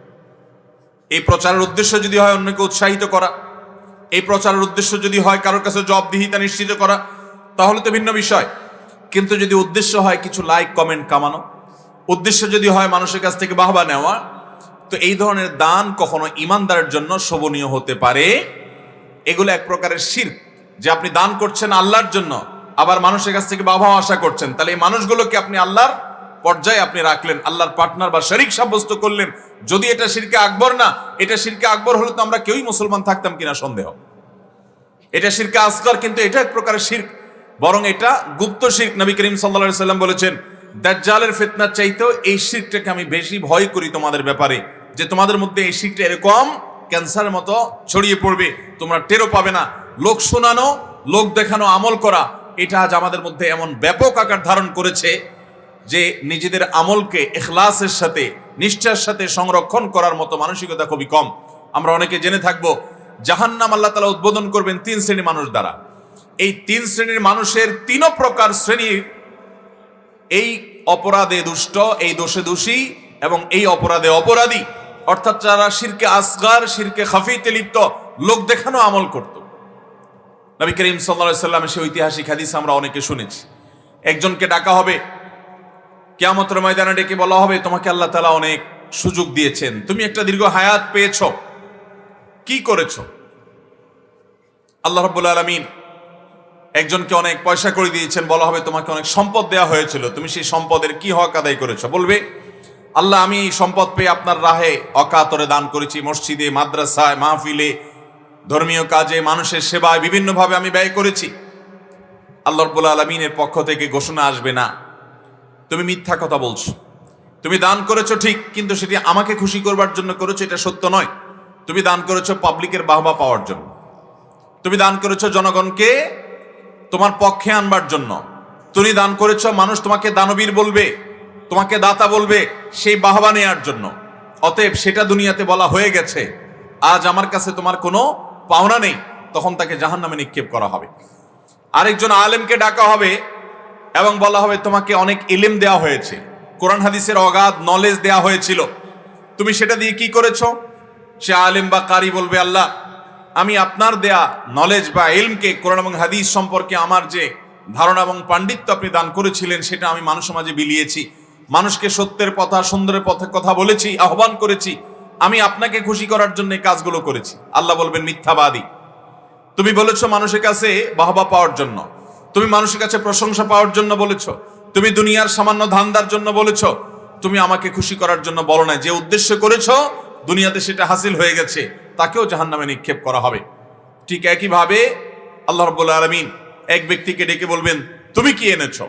এই প্রচারের উদ্দেশ্য যদি হয় অন্যকে উৎসাহিত করা, এই প্রচারের উদ্দেশ্য যদি হয় কারোর কাছে জবাবদিহিতা নিশ্চিত করা, তাহলে তো ভিন্ন বিষয়। কিন্তু যদি উদ্দেশ্য হয় কিছু লাইক কমেন্ট কামানো, উদ্দেশ্য যদি হয় মানুষের কাছ থেকে বাহবা নেওয়া, তো এই ধরনের দান কখনো ইমানদারের জন্য শোভনীয় হতে পারে। এগুলো এক প্রকারের শিরক, যে আপনি দান করছেন আল্লাহর জন্য, আবার মানুষের কাছ থেকে বাহবা আশা করছেন। তাহলে এই মানুষগুলোকে আপনি আল্লাহর পর্যায়ে আপনি রাখলেন, আল্লাহর পার্টনার বা শরীক সাব্যস্ত করলেন। যদি এটা শিরকে আকবর না, এটা শিরকে আকবর হলে তো আমরা কেউই মুসলমান থাকতাম কিনা সন্দেহ। এটা শিরকে আসগর, কিন্তু এটা এক প্রকারের শিরক, বরং এটা গুপ্ত শিরক। নবী করিম সাল্লাল্লাহু আলাইহি সাল্লাম বলেছেন, দাজ্জালের ফিতনার চাইতেও এই শিরকটাকে আমি বেশি ভয় করি তোমাদের ব্যাপারে, যে তোমাদের মধ্যে এই শিরকটা এরকম ক্যান্সারের মতো ছড়িয়ে পড়বে, তোমরা টেরও পাবে না। লোক শোনানো, লোক দেখানো, আমল করা, এটা আজ আমাদের মধ্যে এমন ব্যাপক আকার ধারণ করেছে যে নিজেদের আমলকে ইখলাসের সাথে, নিষ্ঠার সাথে সংরক্ষণ করার মতো মানসিকতা খুবই কম। আমরা অনেকে জেনে থাকবো জাহান্নাম আল্লাহ তাআলা উদ্বোধন করবেন 3 শ্রেণীর মানুষ দ্বারা। এই 3 শ্রেণীর মানুষের 3 প্রকার শ্রেণীর এই অপরাধে দুষ্ট, এই দোষে দোষী এবং এই অপরাধে অপরাধী, অর্থাৎ যারা শিরকে আসগার, শিরকে খাফিতে লিপ্ত, লোক দেখানো আমল করত। নবী করিম সাল্লাল্লাহু আলাইহি সাল্লামের সেই ঐতিহাসিক হাদিস আমরা অনেকে শুনেছি। একজনকে ডাকা হবে, কিয়ামতের ময়দানে ডেকে বলা হবে, তোমাকে আল্লাহ তাআলা অনেক সুযোগ দিয়েছেন, তুমি একটা দীর্ঘ হায়াত পেয়েছো, কি করেছো? আল্লাহ রাব্বুল আলামিন একজনকে অনেক পয়সা করে দিয়েছেন, বলা হবে তোমাকে অনেক সম্পদ দেওয়া হয়েছিল, তুমি সেই সম্পদের কি হক আদায় করেছো? বলবে, আল্লাহ আমি এই সম্পদ পেয়ে আপনার রাহে অকাতরে দান করেছি, মসজিদে, মাদ্রাসায়, মাহফিলে, ধর্মীয় কাজে, মানুষের সেবায় বিভিন্নভাবে আমি ব্যয় করেছি। আল্লাহ রাব্বুল আলামিনের পক্ষ থেকে ঘোষণা আসবে, না, তুমি মিথ্যা কথা বলছো। তুমি দান করেছো ঠিক, কিন্তু সেটি আমাকে খুশি করবার জন্য করেছো, এটা সত্য নয়। তুমি দান করেছো পাবলিকের বাহবা পাওয়ার জন্য, তুমি দান করেছো জনগণকে তোমার পক্ষে আনবার জন্য, তুমি দান করেছো মানুষ তোমাকে দানবীর বলবে, তোমাকে দাতা বলবে, সেই বাহবা নেয়ার জন্য। অতএব সেটা দুনিয়াতে বলা হয়ে গেছে, আজ আমার কাছে তোমার কোনো পাওনা নেই, তখন তাকে জাহান্নামে নিক্ষেপ করা হবে। আরেকজন আলেমকে ডাকা হবে এবং বলা হবে, তোমাকে অনেক ইলম দেওয়া হয়েছে, কোরআন হাদিসের অগাধ নলেজ দেওয়া হয়েছিল, তুমি সেটা দিয়ে কি করেছো? সে আলেম বা কারি বলবে, আল্লাহ আমি আপনার দেয়া নলেজ বা ইলমকে, কোরআন এবং হাদিস সম্পর্কে আমার যে ধারণা এবং পাণ্ডিত্য আপনি দান করেছিলেন, সেটা আমি মানুষের মাঝে বিলিয়েছি, মানুষকে সত্যের পথা, সুন্দরের পথে কথা বলেছি, আহ্বান করেছি, আমি আপনাকে খুশি করার জন্য এই কাজগুলো করেছি। আল্লাহ বলবেন, মিথ্যাবাদী, তুমি বলেছো মানুষের কাছে বাহবা পাওয়ার জন্য, তুমি মানুষের কাছে প্রশংসা পাওয়ার জন্য বলেছো, তুমি দুনিয়ার সামান্য ধান্দার জন্য বলেছো, তুমি আমাকে খুশি করার জন্য বলো না। যে উদ্দেশ্য করেছো দুনিয়াতে সেটা হাসিল হয়ে গেছে, তাকেও জাহান্নামে নিক্ষেপ করা হবে। ঠিক একইভাবে আল্লাহ রাব্বুল আলামিন এক ব্যক্তিকে ডেকে বলবেন, তুমি কি এনেছো?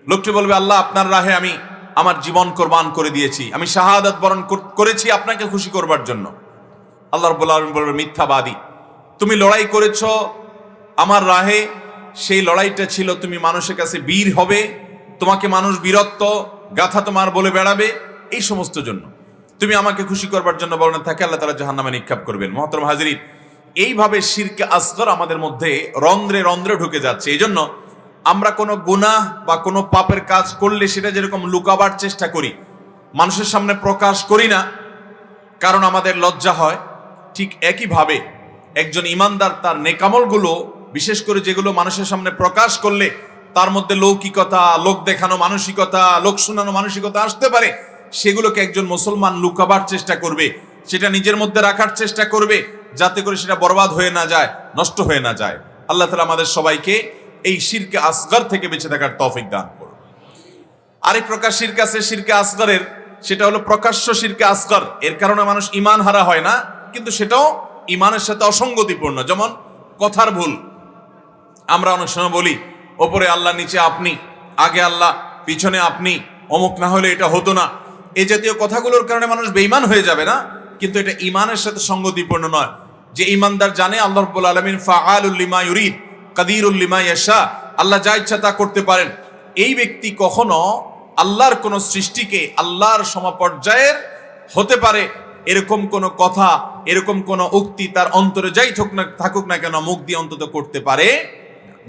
লোকটি বলবে, আল্লাহ আপনার রাহে আমি আমার জীবন কোরবান করে দিয়েছি, আমি শাহাদাত বরণ করেছি আপনাকে খুশি করবার জন্য। আল্লাহ রাব্বুল আলামিন বলবেন, মিথ্যাবাদী, তুমি লড়াই করেছো আমার রাহে, সেই লড়াইটা ছিল তুমি মানুষের কাছে বীর হবে, তোমাকে মানুষ বীরত্ব গাথা তোমার বলে বেড়াবে, এই সমস্ত জন্য। তুমি আমাকে খুশি করবার জন্য বলো না, থাকে আল্লাহ তাআলা জাহান্নামে নিক্ষেপ করবেন। মুহতারাম হাজিরিন, এইভাবে শিরকে আসগর আমাদের মধ্যে রন্ধ্রে রন্ধ্রে ঢুকে যাচ্ছে। এই জন্য আমরা কোনো গুনাহ বা কোনো পাপের কাজ করলে সেটা যেরকম লুকাবার চেষ্টা করি, মানুষের সামনে প্রকাশ করি না, কারণ আমাদের লজ্জা হয়, ঠিক একইভাবে একজন ইমানদার তার নেকামলগুলো, বিশেষ করে যেগুলো মানুষের সামনে প্রকাশ করলে তার মধ্যে লৌকিকতা, লোক দেখানো মানসিকতা, লোক শোনানো মানসিকতা আসতে পারে, সেগুলোকে একজন মুসলমান লুকাবার চেষ্টা করবে, সেটা নিজের মধ্যে রাখার চেষ্টা করবে, যাতে করে সেটা বরবাদ হয়ে না যায়, নষ্ট হয়ে না যায়। আল্লাহ তাআলা আমাদের সবাইকে এই শিরকে আসগর থেকে বেঁচে থাকার তৌফিক দান করুন। আরেক প্রকার শিরক আছে শিরকে আসগরের, সেটা হলো প্রকাশ্য শিরকে আসগর। এর কারণে মানুষ ঈমান হারা হয় না, কিন্তু সেটাও ঈমানের সাথে অসঙ্গতিপূর্ণ। যেমন কথার ভুল, আমরা অনেক সময় বলি ওপরে আল্লাহ, নিচে আপনি, আগে আল্লাহ, পিছনে আপনি, অমুক না হলে এটা হতো না। এই জাতীয় কথাগুলোর কারণে মানুষ বেঈমান হয়ে যাবে না, কিন্তু এটা ঈমানের সাথে সঙ্গতিপূর্ণ নয়। যে ঈমানদার জানে আল্লাহ রাব্বুল আলামিন ফাআলুল লিমা ইউরিদ কাদিরুল লিমা ইয়াশা, আল্লাহ যা ইচ্ছা তা করতে পারেন, এই ব্যক্তি কখনো আল্লাহর কোন সৃষ্টিকে আল্লাহর সমপর্যায়ের হতে পারে এরকম কোন কথা, এরকম কোন উক্তি তার অন্তরে যাই থাকুক না কেন মুখ দিয়ে অন্তত করতে পারে।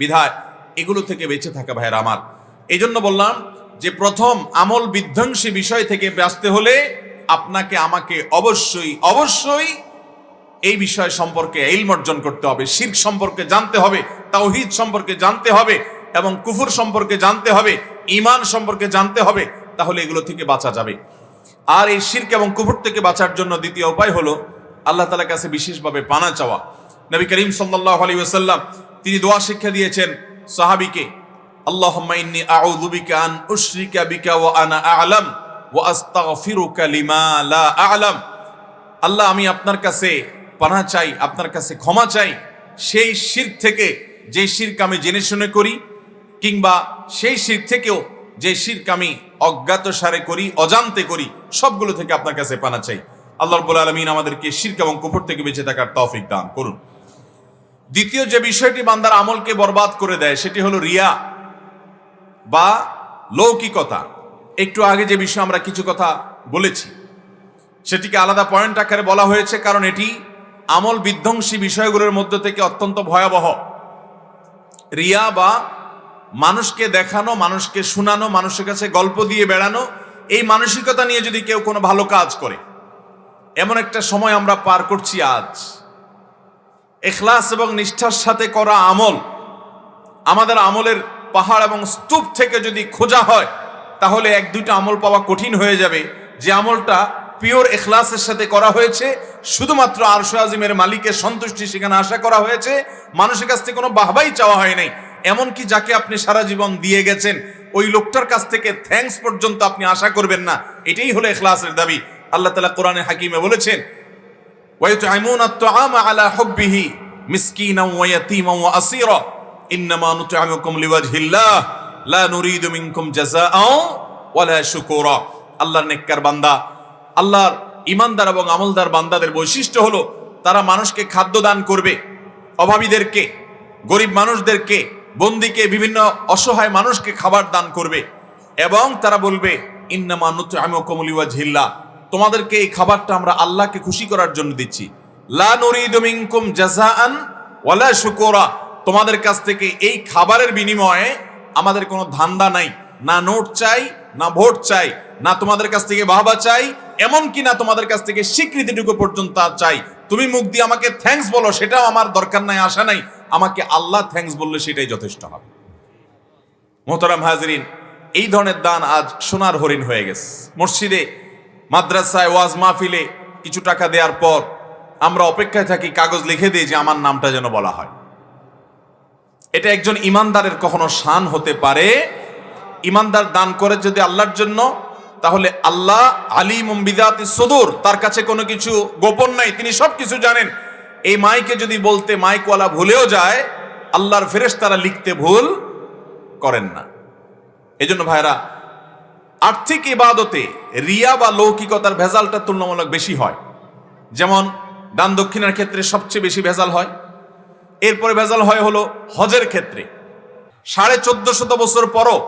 বিধায় এগুলো থেকে বেঁচে থাকা ভাইয়ের আমার, এই জন্য বললাম যে প্রথম আমল বিধ্বংসী বিষয় থেকে বাঁচতে হলে আপনাকে আমাকে অবশ্যই অবশ্যই এই বিষয় সম্পর্কে ইলম অর্জন করতে হবে, শিরক সম্পর্কে জানতে হবে, তাওহীদ সম্পর্কে জানতে হবে এবং কুফর সম্পর্কে জানতে হবে, ঈমান সম্পর্কে জানতে হবে, তাহলে এগুলো থেকে বাঁচা যাবে। আর এই শিরক এবং কুফর থেকে বাঁচার জন্য দ্বিতীয় উপায় হলো আল্লাহ তাআলার কাছে বিশেষভাবে পানা চাওয়া। নবী করিম সাল্লাল্লাহু আলাইহি ওয়াসাল্লাম তিনি দোয়া শিক্ষা দিয়েছেন সাহাবীকে, আল্লাহুম্মা ইন্নী আউযু বিকা আন উশরিকা বিকা ওয়া আনা আ'লাম ওয়া আস্তাগফিরুকা লিমা লা আ'লাম। আল্লাহ, আমি আপনার কাছে পানাহ চাই, আপনার কাছে ক্ষমা চাই সেই শিরক থেকে যে শিরক আমি জেনে শুনে করি, কিংবা সেই শিরক থেকেও যে শিরক আমি অজ্ঞাতসারে করি, অজান্তে করি, সবগুলো থেকে আপনার কাছে পানাহ চাই। আল্লাহ রাব্বুল আলামিন আমাদেরকে শিরক এবং কুফর থেকে বেঁচে থাকার তৌফিক দান করুন। দ্বিতীয় যে বিষয়টি বান্দার আমলকে বরবাদ করে দেয় সেটি হলো রিয়া বা লৌকিকতা। একটু আগে যে বিষয়ে আমরা কিছু কথা বলেছি সেটিকে আলাদা পয়েন্ট আকারে বলা হয়েছে, কারণ এটি আমল বিধ্বংসী বিষয়গুলোর মধ্য থেকে অত্যন্ত ভয়াবহ। রিয়া বা মানুষকে দেখানো, মানুষকে শোনানো, মানুষের কাছে গল্প দিয়ে বেড়ানো, এই মানসিকতা নিয়ে যদি কেউ কোনো ভালো কাজ করে, এমন একটা সময় আমরা পার করছি আজ। ইখলাস এবং নিষ্ঠার সাথে করা আমল, আমাদের আমলের পাহাড় এবং স্তূপ থেকে যদি খোঁজা হয় তাহলে এক দুইটা আমল পাওয়া কঠিন হয়ে যাবে, যে আমলটা পিওর ইখলাসের সাথে করা হয়েছে, শুধুমাত্র আরশে আজিমের মালিকের সন্তুষ্টি সেখানে আশা করা হয়েছে, মানুষের কাছ থেকে কোনো বাহবাই চাওয়া হয় নাই। এমনকি যাকে আপনি সারা জীবন দিয়ে গেছেন ওই লোকটার কাছ থেকে থ্যাঙ্কস পর্যন্ত আপনি আশা করবেন না। এটাই হলো ইখলাসের দাবি। আল্লাহ তাআলা কোরআনে হাকিমে বলেছেন, ওয়ায়ুতআমুনা আত-তাআমা আলা হুব্বিহি মিসকিনান ওয়া ইয়াতীমান ওয়া আসীরা ইন্নামা নুতআমুকুম লিওয়াজহিল্লাহ লা নুরিদু মিনকুম জাযাআন ওয়ালা শুকুরা। আল্লাহর নেককার বান্দা, আল্লাহর ঈমানদার এবং আমলদার বান্দাদের বৈশিষ্ট্য হলো তারা মানুষকে খাদ্য দান করবে, অভাবীদেরকে, গরিব মানুষদেরকে, বন্দীকে, বিভিন্ন অসহায় মানুষকে খাবার দান করবে, এবং তারা বলবে ইন্নামা নুতআমুকুম লিওয়াজহিল্লাহ, তোমাদেরকে এই খাবারটা আমরা আল্লাহকে খুশি করার জন্য দিচ্ছি। লা নুরিদু মিনকুম জাযাআন ওয়ালা শুকুরা, তোমাদের কাছ থেকে এই খাবারের বিনিময়ে আমাদের কোনো ধান্দা নাই, না নোট চাই, না ভোট চাই, না তোমাদের কাছ থেকে বাহবা চাই, এমনকি না তোমাদের কাছ থেকে স্বীকৃতিটুকু পর্যন্ত চাই। তুমি মুখ দিয়ে আমাকে থ্যাঙ্কস বলো, সেটাও আমার দরকার নাই, আশা নাই, আমাকে আল্লাহ থ্যাঙ্কস বললে সেটাই যথেষ্ট হবে। মোহতারাম হাজরিন, এই ধরনের দান আজ সোনার হরিণ হয়ে গেছে। মসজিদে, মাদ্রাসায়, ওয়াজ মাহফিলে কিছু টাকা দেওয়ার পর আমরা অপেক্ষায় থাকি কাগজ লিখে দিই যে আমার নামটা যেন বলা হয়। এটা একজন ইমানদারের কখনো শান হতে পারে? ইমানদার দান করে যদি আল্লাহর জন্য, তাহলে আল্লাহ আলিমুম বিযাতিস সুদূর, তার কাছে কোনো কিছু গোপন নাই, তিনি সব কিছু জানেন। এই মাইকে যদি বলতে মাইকওয়ালা ভুলেও যায়, আল্লাহর ফেরেশতারা লিখতে ভুল করেন না। এজন্য ভাইরা, আর্থিক ইবাদতে রিয়া বা লৌকিকতার ভেজালটা তুলনামূলক বেশি হয়। যেমন দান দক্ষিণার ক্ষেত্রে সবচেয়ে বেশি ভেজাল হয়, এরপরে ভেজাল হয় হলো হজের ক্ষেত্রে। 1450 বছর পরও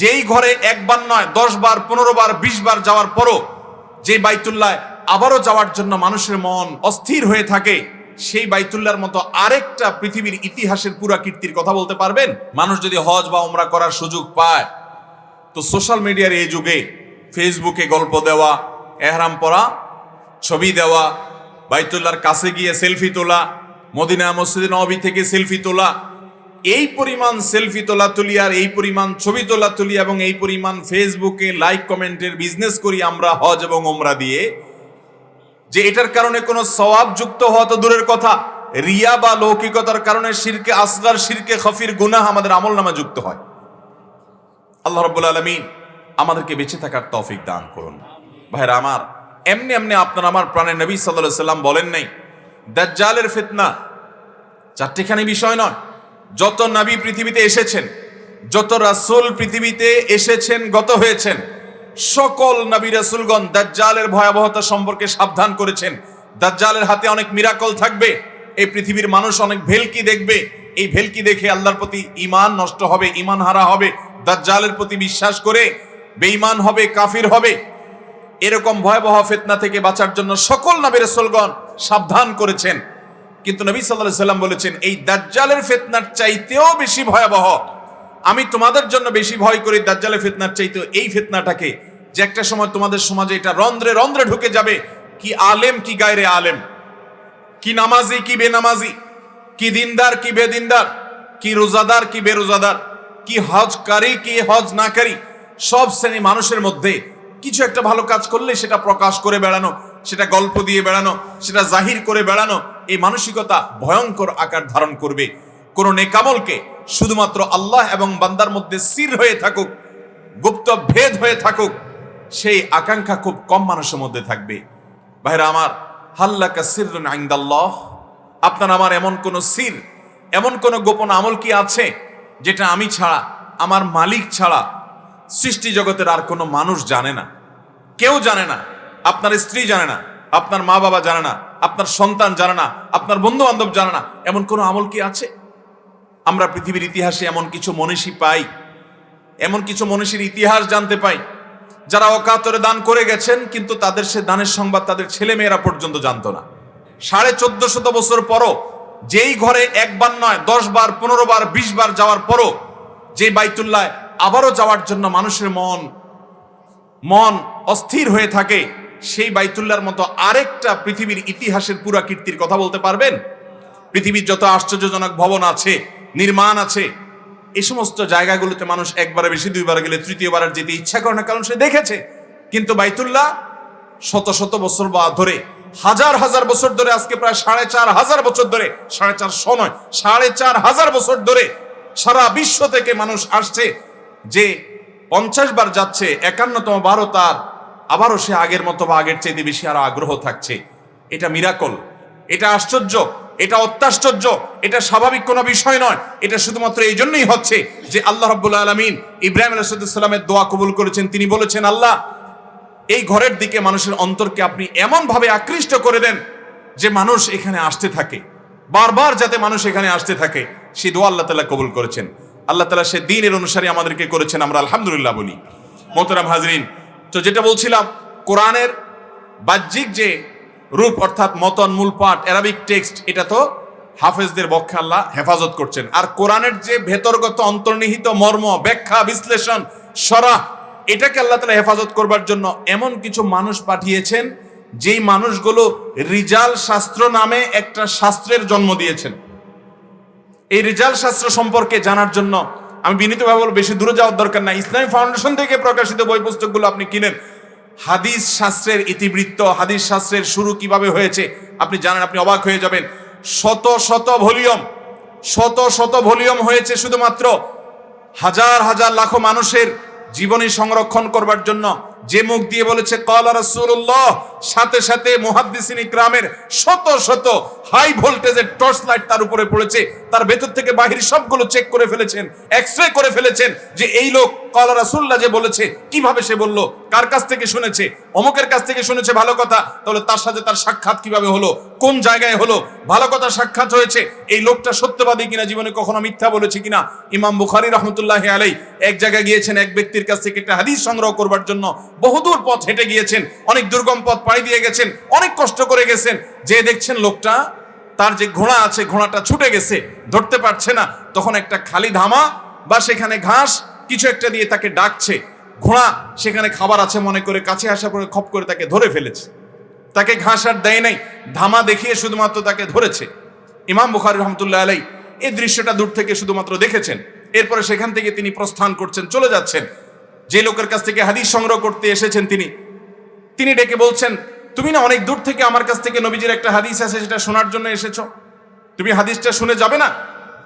যেই ঘরে একবার নয় 10 বার, 15 বার, 20 বার যাওয়ার পরও যে বাইতুল্লাহ আবারও যাওয়ার জন্য মানুষের মন অস্থির হয়ে থাকে, সেই বাইতুল্লাহর মতো আরেকটা পৃথিবীর ইতিহাসের পুরা কীর্তির কথা বলতে পারবেন? মানুষ যদি হজ বা উমরা করার সুযোগ পায়, তো সোশ্যাল মিডিয়ার এই যুগে ফেসবুকে গল্প দেওয়া, এহরাম পরা, ছবি দেওয়া, বাইতুল্লাহর কাছে গিয়ে সেলফি তোলা, মদিনা মসজিদে নববী থেকে সেলফি তোলা, এই পরিমাণ সেলফি তোলা তুলি, আর এই পরিমাণ ছবি তোলা তুলি, এবং এই পরিমাণ ফেসবুকে লাইক কমেন্টের বিজনেস করি আমরা হজ এবং উমরা দিয়ে, যে এটার কারণে কোনো সওয়াব যুক্ত হওয়া তো দূরের কথা, রিয়া বা লৌকিকতার কারণে শিরকে আসগার, শিরকে খফির গুনাহ আমাদের আমলনামা যুক্ত হয়। আল্লাহ রাব্বুল আলামিন আমাদেরকে বেঁচে থাকার তৌফিক দান করুন। ভাইরা আমার, এমনি এমনি আপনার আমার প্রাণের নবী সাল্লাল্লাহু আলাইহি সাল্লাম বলেন নাই দাজ্জালের ফিতনা চারটিখানি বিষয় নয়। যত নবী পৃথিবীতে এসেছেন, যত রাসূল পৃথিবীতে এসেছেন, গত হয়েছেন, সকল নবী রাসূলগণ দাজ্জালের ভয়াবহতা সম্পর্কে সাবধান করেছেন। দাজ্জালের হাতে অনেক মিরাকল থাকবে, এই পৃথিবীর মানুষ অনেক ভেলকি দেখবে, এই ভেলকি দেখে আল্লাহর প্রতি ঈমান নষ্ট হবে, ঈমান হারা হবে, দাজ্জালের প্রতি বিশ্বাস করে বেঈমান হবে, কাফির হবে। এরকম ভয়াবহ ফিতনা থেকে বাঁচার জন্য সকল নবী রাসূলগণ সাবধান করেছেন। কিন্তু নবী সাল্লাল্লাহু আলাইহি সাল্লাম বলেছেন, এই দাজ্জালের ফিতনার চাইতেও বেশি ভয়াবহ, আমি তোমাদের জন্য বেশি ভয় করি দাজ্জালের ফিতনার চাইতেও এই ফিতনাটাকে, যে একটা সময় তোমাদের সমাজে এটা রন্ধ্রে রন্ধ্রে ঢুকে যাবে, কি আলেম কি গায়রে আলেম, কি নামাজি কি বেনামাজি, কি দিনদার কি বেদিনদার, কি রোজাদার কি বেরোজাদার, কি হজকারী কি হজ নাকারী, সব শ্রেণী মানুষের মধ্যে কিছু একটা ভালো কাজ করলে সেটা প্রকাশ করে বেড়ানো, সেটা গল্প দিয়ে বেড়ানো, সেটা জাহির করে বেড়ানো, এই মানসিকতা ভয়ঙ্কর আকার ধারণ করবে। কোন নেকামলকে শুধুমাত্র আল্লাহ এবং বান্দার মধ্যে সির হয়ে থাকুক, গুপ্ত ভেদ হয়ে থাকুক, সেই আকাঙ্ক্ষা খুব কম মানুষের মধ্যে থাকবে। ভাইরা আমার, হাল্লাকা সিররুন ইনদাল্লাহ, আপনার আমার এমন কোন সির, এমন কোন গোপন আমল কি আছে যেটা আমি ছাড়া, আমার মালিক ছাড়া সৃষ্টি জগতের আর কোনো মানুষ জানে না? কেউ জানে না। আপনার স্ত্রী জানে না, আপনার মা বাবা জানে না, আপনার সন্তান জানে না, আপনার বন্ধু বান্ধব জানে না। এমন কোনো আমল কি আছে? আমরা পৃথিবীর ইতিহাসে এমন কিছু মনীষী পাই, এমন কিছু মনীষীর ইতিহাস জানতে পাই যারা অকাতরে দান করে গেছেন, কিন্তু তাদের সে দানের সংবাদ তাদের ছেলে মেয়েরা পর্যন্ত জানতো না। 1450 বছর পরও যেই ঘরে একবার নয় 10 বার 15 বার 20 বার যাওয়ার পরও যে বাইতুল্লাহ আবারও যাওয়ার জন্য মানুষের মন অস্থির হয়ে থাকে, সেই বাইতুল্লাহর মতো আরেকটা পৃথিবীর ইতিহাসের পুরা কীর্তির কথা বলতে পারবেন? পৃথিবীর যত আশ্চর্যজনক ভবন আছে, নির্মাণ আছে, এই সমস্ত জায়গাগুলোতে মানুষ একবারে বেশি দুইবার গেলে তৃতীয়বার যেতে ইচ্ছা করে না, কারণ সে দেখেছে। কিন্তু বাইতুল্লাহ শত শত বছর ধরে, হাজার হাজার বছর ধরে, আজকে প্রায় 4500 বছর ধরে, 450 নয় 4500 বছর ধরে সারা বিশ্ব থেকে মানুষ আসছে। যে 50 বার যাচ্ছে, 51তম বারও তার আবারও সে আগের মতো বা আগের চাইতে বেশি আরো আগ্রহ থাকছে। এটা মিরাকল, এটা আশ্চর্য, এটা অত্যাশ্চর্য, এটা স্বাভাবিক কোনো বিষয় নয়। এটা শুধুমাত্র এই জন্যই হচ্ছে যে আল্লাহ রাব্বুল আলামিন ইব্রাহিম আলাইহিস সালামের দোয়া কবুল করেছেন। তিনি বলেছেন, আল্লাহ এই ঘরের দিকে মানুষের অন্তরকে আপনি এমন ভাবে আকৃষ্ট করে দেন যে মানুষ এখানে আসতে থাকে, বারবার যাতে মানুষ এখানে আসতে থাকে। সেই দোয়া আল্লাহ তাআলা কবুল করেছেন। আল্লাহ তাআলা সে দ্বীনের অনুসারী আমাদেরকে করেছেন, আমরা আলহামদুলিল্লাহ বলি। মোহতারাম হাজরিন, তো যেটা বলছিলাম, কোরআনের বাহ্যিক যে রূপ অর্থাৎ মতন, মূল পাঠ, অ্যারাবিক টেক্সট, এটা তো হাফেজদের পক্ষে আল্লাহ হেফাজত করছেন। আর কোরআনের যে ভেতরগত অন্তর্নিহিত মর্ম, ব্যাখ্যা, বিশ্লেষণ, শরহ, এটাকে আল্লাহ তাআলা হেফাজত করবার জন্য এমন কিছু মানুষ পাঠিয়েছেন, যেই মানুষগুলো রিজাল শাস্ত্র নামে একটা শাস্ত্রের জন্ম দিয়েছেন। এই রিজাল শাস্ত্র সম্পর্কে জানার জন্য আমি বিনীতভাবে বলবো, বেশি দূরে যাওয়ার দরকার নাই। ইসলামী ফাউন্ডেশন থেকে প্রকাশিত বই পুস্তকগুলো আপনি কিনেন। হাদিস শাস্ত্রের ইতিবৃত্ত, হাদিস শাস্ত্রের শুরু কিভাবে হয়েছে আপনি জানেন, আপনি অবাক হয়ে যাবেন। শত শত ভলিউম হয়েছে শুধুমাত্র হাজার হাজার লাখো মানুষের জীবনী সংরক্ষণ করবার জন্য। যে মুখ দিয়ে বলেছে ক্বালা রাসূলুল্লাহ, সাথে সাথে মুহাদ্দিসিন ইকরামের শত হাই ভোল্টেজের টর্চ লাইট তার উপরে পড়েছে, তার ভেতর থেকে বাহির সবগুলো চেক করে ফেলেছেন, এক্সরে করে ফেলেছেন যে এই লোক ক্বালা রাসূলুল্লাহ যে বলেছে, কিভাবে সে বলল, কার কাছ থেকে শুনেছে, অমুকের কাছ থেকে শুনেছে ভালো কথা, তাহলে তার সাথে তার সাক্ষাৎ কিভাবে হলো, কোন জায়গায় হলো, ভালো কথা সাক্ষাৎ হয়েছে, এই লোকটা সত্যবাদী কিনা, জীবনে কখনো মিথ্যা বলেছে কিনা। ইমাম বুখারী রাহমাতুল্লাহি আলাইহি এক জায়গায় গিয়েছেন এক ব্যক্তির কাছ থেকে একটা হাদিস সংগ্রহ করবার জন্য, বহুদূর পথ হেঁটে গিয়েছেন, অনেক দুর্গম পথ পাড়ি দিয়ে গেছেন, অনেক কষ্ট করে গেছেন। যে দেখছেন লোকটা, তার যে ঘোড়া আছে, ঘোড়াটা ছুটে গেছে, ধরতে পারছে না। তখন একটা খালি ধামা বা সেখানে ঘাস কিছু একটা দিয়ে তাকে ডাকছে। ঘোড়া সেখানে খাবার আছে মনে করে কাছে আসা পরে খপ করে তাকে ধরে ফেলেছে। তাকে ঘাস আর দেয় নাই, ধামা দেখিয়ে শুধুমাত্র তাকে ধরেছে। ইমাম বুখারী রাহমাতুল্লাহি আলাইহি এই দৃশ্যটা দূর থেকে শুধুমাত্র দেখেছেন। এরপরে সেখান থেকে তিনি প্রস্থান করছেন, চলে যাচ্ছেন। যে লোকের কাছ থেকে হাদিস সংগ্রহ করতে এসেছেন তিনি ডেকে বলছেন, তুমি না অনেক দূর থেকে আমার কাছ থেকে নবীজির একটা হাদিস আছে সেটা শোনার জন্য এসেছো, তুমি হাদিসটা শুনে যাবে না?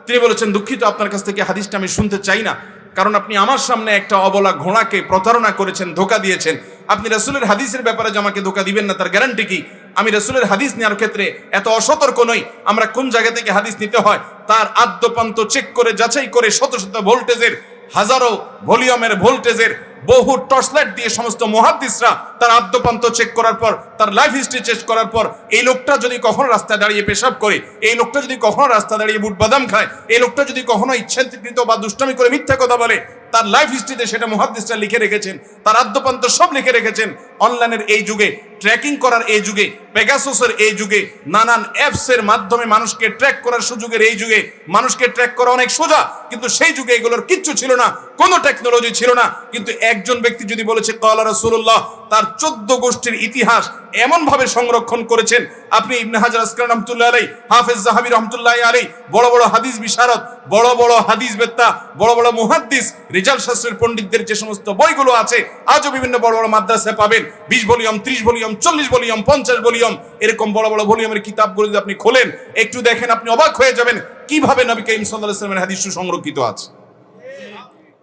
তিনি বলেছেন, দুঃখিত, আপনার কাছ থেকে হাদিসটা আমি শুনতে চাই না, কারণ আপনি আমার সামনে একটা অবলা ঘোড়াকে প্রতারণা করেছেন, ধোঁকা দিয়েছেন। আপনি রাসূলের হাদিসের ব্যাপারে যে আমাকে ধোঁকা দিবেন না, তার গ্যারান্টি কি? আমি রাসূলের হাদিস নেওয়ার ক্ষেত্রে এত অসতর্ক নই। আমরা কোন জায়গা থেকে হাদিস নিতে হয় তার আদ্যপান্ত চেক করে যাচাই করে, শত ভোল্টেজের, হাজারো ভলিউমের ভোল্টেজের বহু টর্চলাইট দিয়ে সমস্ত মুহাদ্দিসরা তার আদ্যপান্ত চেক করার পর, তার লাইফ হিস্ট্রি চেক করার পর, এই লোকটা যদি কখনো রাস্তায় দাঁড়িয়ে পেশাব করে, এই লোকটা যদি কখনো রাস্তায় দাঁড়িয়ে বুট বাদাম খায়, এই লোকটা যদি কখনো ইচ্ছাকৃত বা দুষ্টামি করে মিথ্যা কথা বলে, তার লাইফ হিস্ট্রিতে সেটা মুহাদ্দিসরা লিখে রেখেছেন, তার আদ্যপান্ত সব লিখে রেখেছেন। অনলাইনের এই যুগে, ট্র্যাকিং করার এই যুগে, পেগাসাসের এই যুগে, নানান অ্যাপস এর মাধ্যমে মানুষকে ট্র্যাক করার সুযোগের এই যুগে মানুষকে ট্র্যাক করা অনেক সোজা, কিন্তু সেই যুগে এগুলোর কিচ্ছু ছিল না, কোনো টেকনোলজি ছিল না। কিন্তু একজন ব্যক্তি যদি বলেছে ক্বালা রাসূলুল্লাহ, তার 14 গোষ্ঠীর ইতিহাস এমন ভাবে সংরক্ষণ করেছেন। আপনি ইবনে হাজার আসকালানি রাহমাতুল্লাহ আলাইহি, হাফেজ যাহাবী রাহমাতুল্লাহ আলাইহি, বড় বড় হাদিস বিশারদ, বড় বড় হাদিস বেত্তা, বড় বড় মুহাদ্দিস, রিজাল শাস্ত্রের পণ্ডিতদের যে সমস্ত বইগুলো আছে আজও বিভিন্ন বড় বড় মাদ্রাসায় পাবেন। 20 ভলিউম, 30 ভলিউম, 40 ভলিউম, 50 ভলিউম, এরকম বড় বড় ভলিউমের কিতাবগুলো যদি আপনি খোলেন, একটু দেখেন, আপনি অবাক হয়ে যাবেন কিভাবে নবী করিম সাল্লাল্লাহু আলাইহি ওয়াসাল্লামের হাদিস সংরক্ষিত আছে।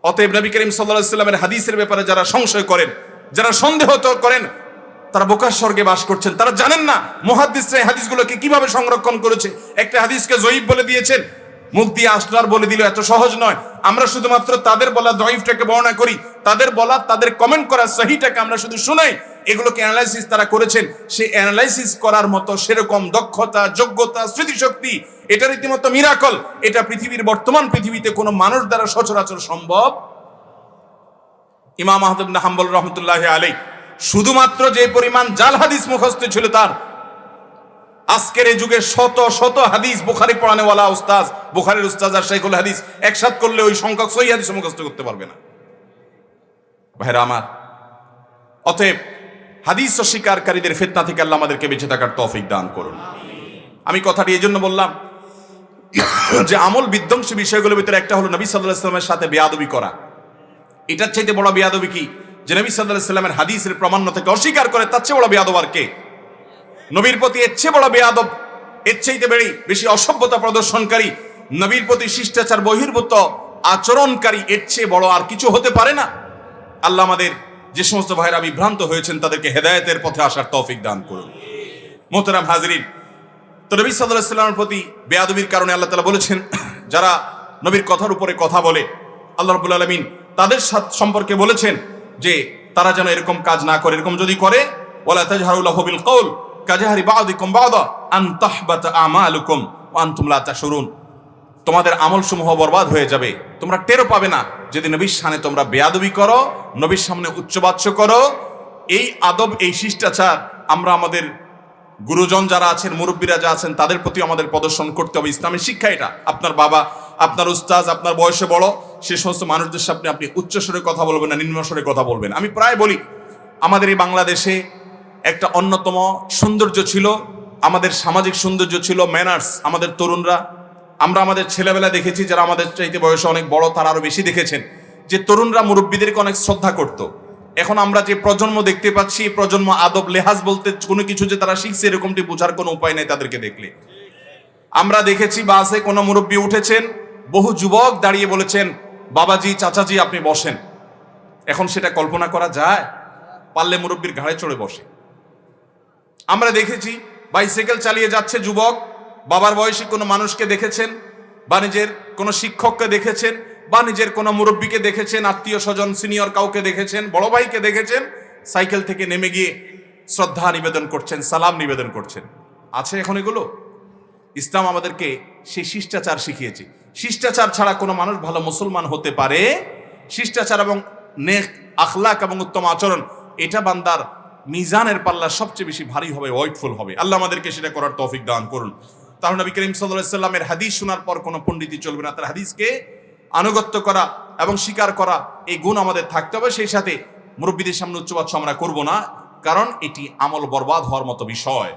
অতএব নবী করিম সাল্লাল্লাহু আলাইহি ওয়াসাল্লামের হাদিসের ব্যাপারে যারা সংশয় করেন, যারা সন্দেহ করেন, তারা বোকার স্বর্গে বাস করছেন। তারা জানেন না মুহাদ্দিসরা এই হাদিসগুলোকে কিভাবে সংরক্ষণ করেছে। একটা হাদিসকে যঈফ বলে দিয়েছেন, মুখ দিয়ে আসলার বলে দিল, এত সহজ নয়। আমরা শুধুমাত্র তাদের বলা যঈফটাকে বর্ণনা করি, তাদের বলা, তাদের কমেন্ট করা সহিহটাকে আমরা শুধু শুনাই। এগুলোকে অ্যানালাইসিস তারা করেছেন, সেই অ্যানালাইসিস করার মতো সেরকম দক্ষতা, যোগ্যতা, স্মৃতিশক্তি, এটা রীতিমতো মিরাকল। এটা পৃথিবীর বর্তমান পৃথিবীতে কোনো মানুষ দ্বারা সচরাচর সম্ভব। ইমাম আহমদ ইবনে হাম্বল রাহমাতুল্লাহি আলাইহি শুধুমাত্র যে পরিমাণ জাল হাদিস মুখস্থ ছিল তার, আজকের এই যুগে শত শত হাদিস বুখারী পড়ানেওয়ালা উস্তাদ, বুখারীর উস্তাদ আর শাইখুল হাদিস একসাথ করলে ওই সংখ্যক সহিহ হাদিস মুখস্থ করতে পারবে না। ভাইরা আমার, অতএব হাদিস অস্বীকারীদের ফিতনা থেকে আল্লাহ আমাদেরকে বেঁচে থাকার তৌফিক দান করুন। আমি কথাটি এই জন্য বললাম যে আমল বিধ্বংসী বিষয়গুলোর ভিতরে একটা হলো নবী সাল্লাল্লাহু আলাইহি ওয়াসাল্লামের সাথে বেয়াদবি করা। এটার চাইতে বড় বেয়াদবি কি? যে নবী সাল্লাল্লাহু আলাইহি ওয়াসাল্লামের হাদিসের প্রামাণ্য থেকে অস্বীকার করে, তার চেয়ে বড় বেয়াদব আর কে? নবীর প্রতি এর চেয়ে বড় বেয়াদব, এর চাইতে বেশি অসভ্যতা প্রদর্শনকারী, নবীর প্রতি শিষ্টাচার বহির্ভূত আচরণকারী, এর চেয়ে বড় আর কিছু হতে পারে না। আল্লাহ আমাদের যে সমস্ত ভাইরা বিভ্রান্ত হয়েছেন তাদেরকে হেদায়েতের পথে আসার তৌফিক দান করুন। মোহতারাম হাজিরিন, তো নবী সাল্লাল্লাহু আলাইহি ওয়াসাল্লামের প্রতি বেয়াদবির কারণে আল্লাহ তাআলা বলেছেন, যারা নবীর কথার উপরে কথা বলে, আল্লাহ রাব্বুল আলামিন তাদের সম্পর্কে বলেছেন যে তারা যেন এরকম কাজ না করে। এরকম যদি করে, ওয়ালা তাজহারু লাহু বিল কওল কাজহারি বা'দিকুম বা'দা আন তাহবাতা আমালুকুম ওয়া আনতুম লা তাশউরুন। তোমাদের আমলসমূহ বরবাদ হয়ে যাবে, তোমরা টেরও পাবে না যদি নবীর সামনে তোমরা বেয়াদবি করো, নবীর সামনে উচ্চবাচ্য করো। এই আদব, এই শিষ্টাচার আমরা আমাদের গুরুজন যারা আছেন, মুরব্বীরা যা আছেন, তাদের প্রতি আমাদের প্রদর্শন করতে হবে। ইসলামের শিক্ষা এটা। আপনার বাবা, আপনার উস্তাজ, আপনার বয়সে বড়, সে সমস্ত মানুষদের সামনে আপনি উচ্চস্বরে কথা বলবেন না, নিম্নস্বরে কথা বলবেন। আমি প্রায় বলি, আমাদের এই বাংলাদেশে একটা অন্যতম সৌন্দর্য ছিল, আমাদের সামাজিক সৌন্দর্য ছিল ম্যানার্স। আমাদের তরুণরা, আমরা আমাদের ছেলেবেলা দেখেছি, যারা আমাদের চাইতে বয়সে অনেক বড় তারা আরো বেশি দেখেছেন, যে তরুণরা মুরব্বীদেরকে অনেক শ্রদ্ধা করত। এখন আমরা যে প্রজন্ম দেখতে পাচ্ছি, প্রজন্ম আদব লেহাজ বলতে কোনো কিছু যে তারা শিখছে এরকমটি বোঝার কোনো উপায় নেই তাদেরকে দেখলে। আমরা দেখেছি বাসে কোনো মুরব্বী উঠেছেন, বহু যুবক দাঁড়িয়ে বলেছেন, বাবাজি, চাচাজি আপনি বসেন। এখন সেটা কল্পনা করা যায়? পারলে মুরব্বীর ঘাড়ে চড়ে বসে। আমরা দেখেছি বাইসাইকেল চালিয়ে যাচ্ছে যুবক, বাবার বয়সী কোনো মানুষকে দেখেছেন, বা নিজের কোনো শিক্ষককে দেখেছেন, বা নিজের কোনো মুরব্বীকে দেখেছেন, আত্মীয় স্বজন সিনিয়র কাউকে দেখেছেন, বড় ভাইকে দেখেছেন, সাইকেল থেকে নেমে গিয়ে শ্রদ্ধা নিবেদন করছেন, সালাম নিবেদন করছেন। আছে এখন এগুলো? ইসলাম আমাদেরকে সেই শিষ্টাচার শিখিয়েছে। শিষ্টাচার ছাড়া কোনো মানুষ ভালো মুসলমান হতে পারে? শিষ্টাচার এবং নেক আখলাক এবং উত্তম আচরণ, এটা বান্দার মিজানের পাল্লা সবচেয়ে বেশি ভারী হবে, ওয়েটফুল হবে। আল্লাহ আমাদেরকে সেটা করার তৌফিক দান করুন। তাহলে নবী করিম সাল্লাল্লাহু আলাইহি ওয়াসাল্লামের হাদিস শোনার পর কোনো পণ্ডিতই চলবে না। তার হাদিসকে আনুগত্য করা এবং স্বীকার করা, এই গুণ আমাদের থাকতে হবে। সেই সাথে মুরব্বীদের সামনে উচ্চবাচ্য আমরা করব না, কারণ এটি আমল বরবাদ হওয়ার মতো বিষয়।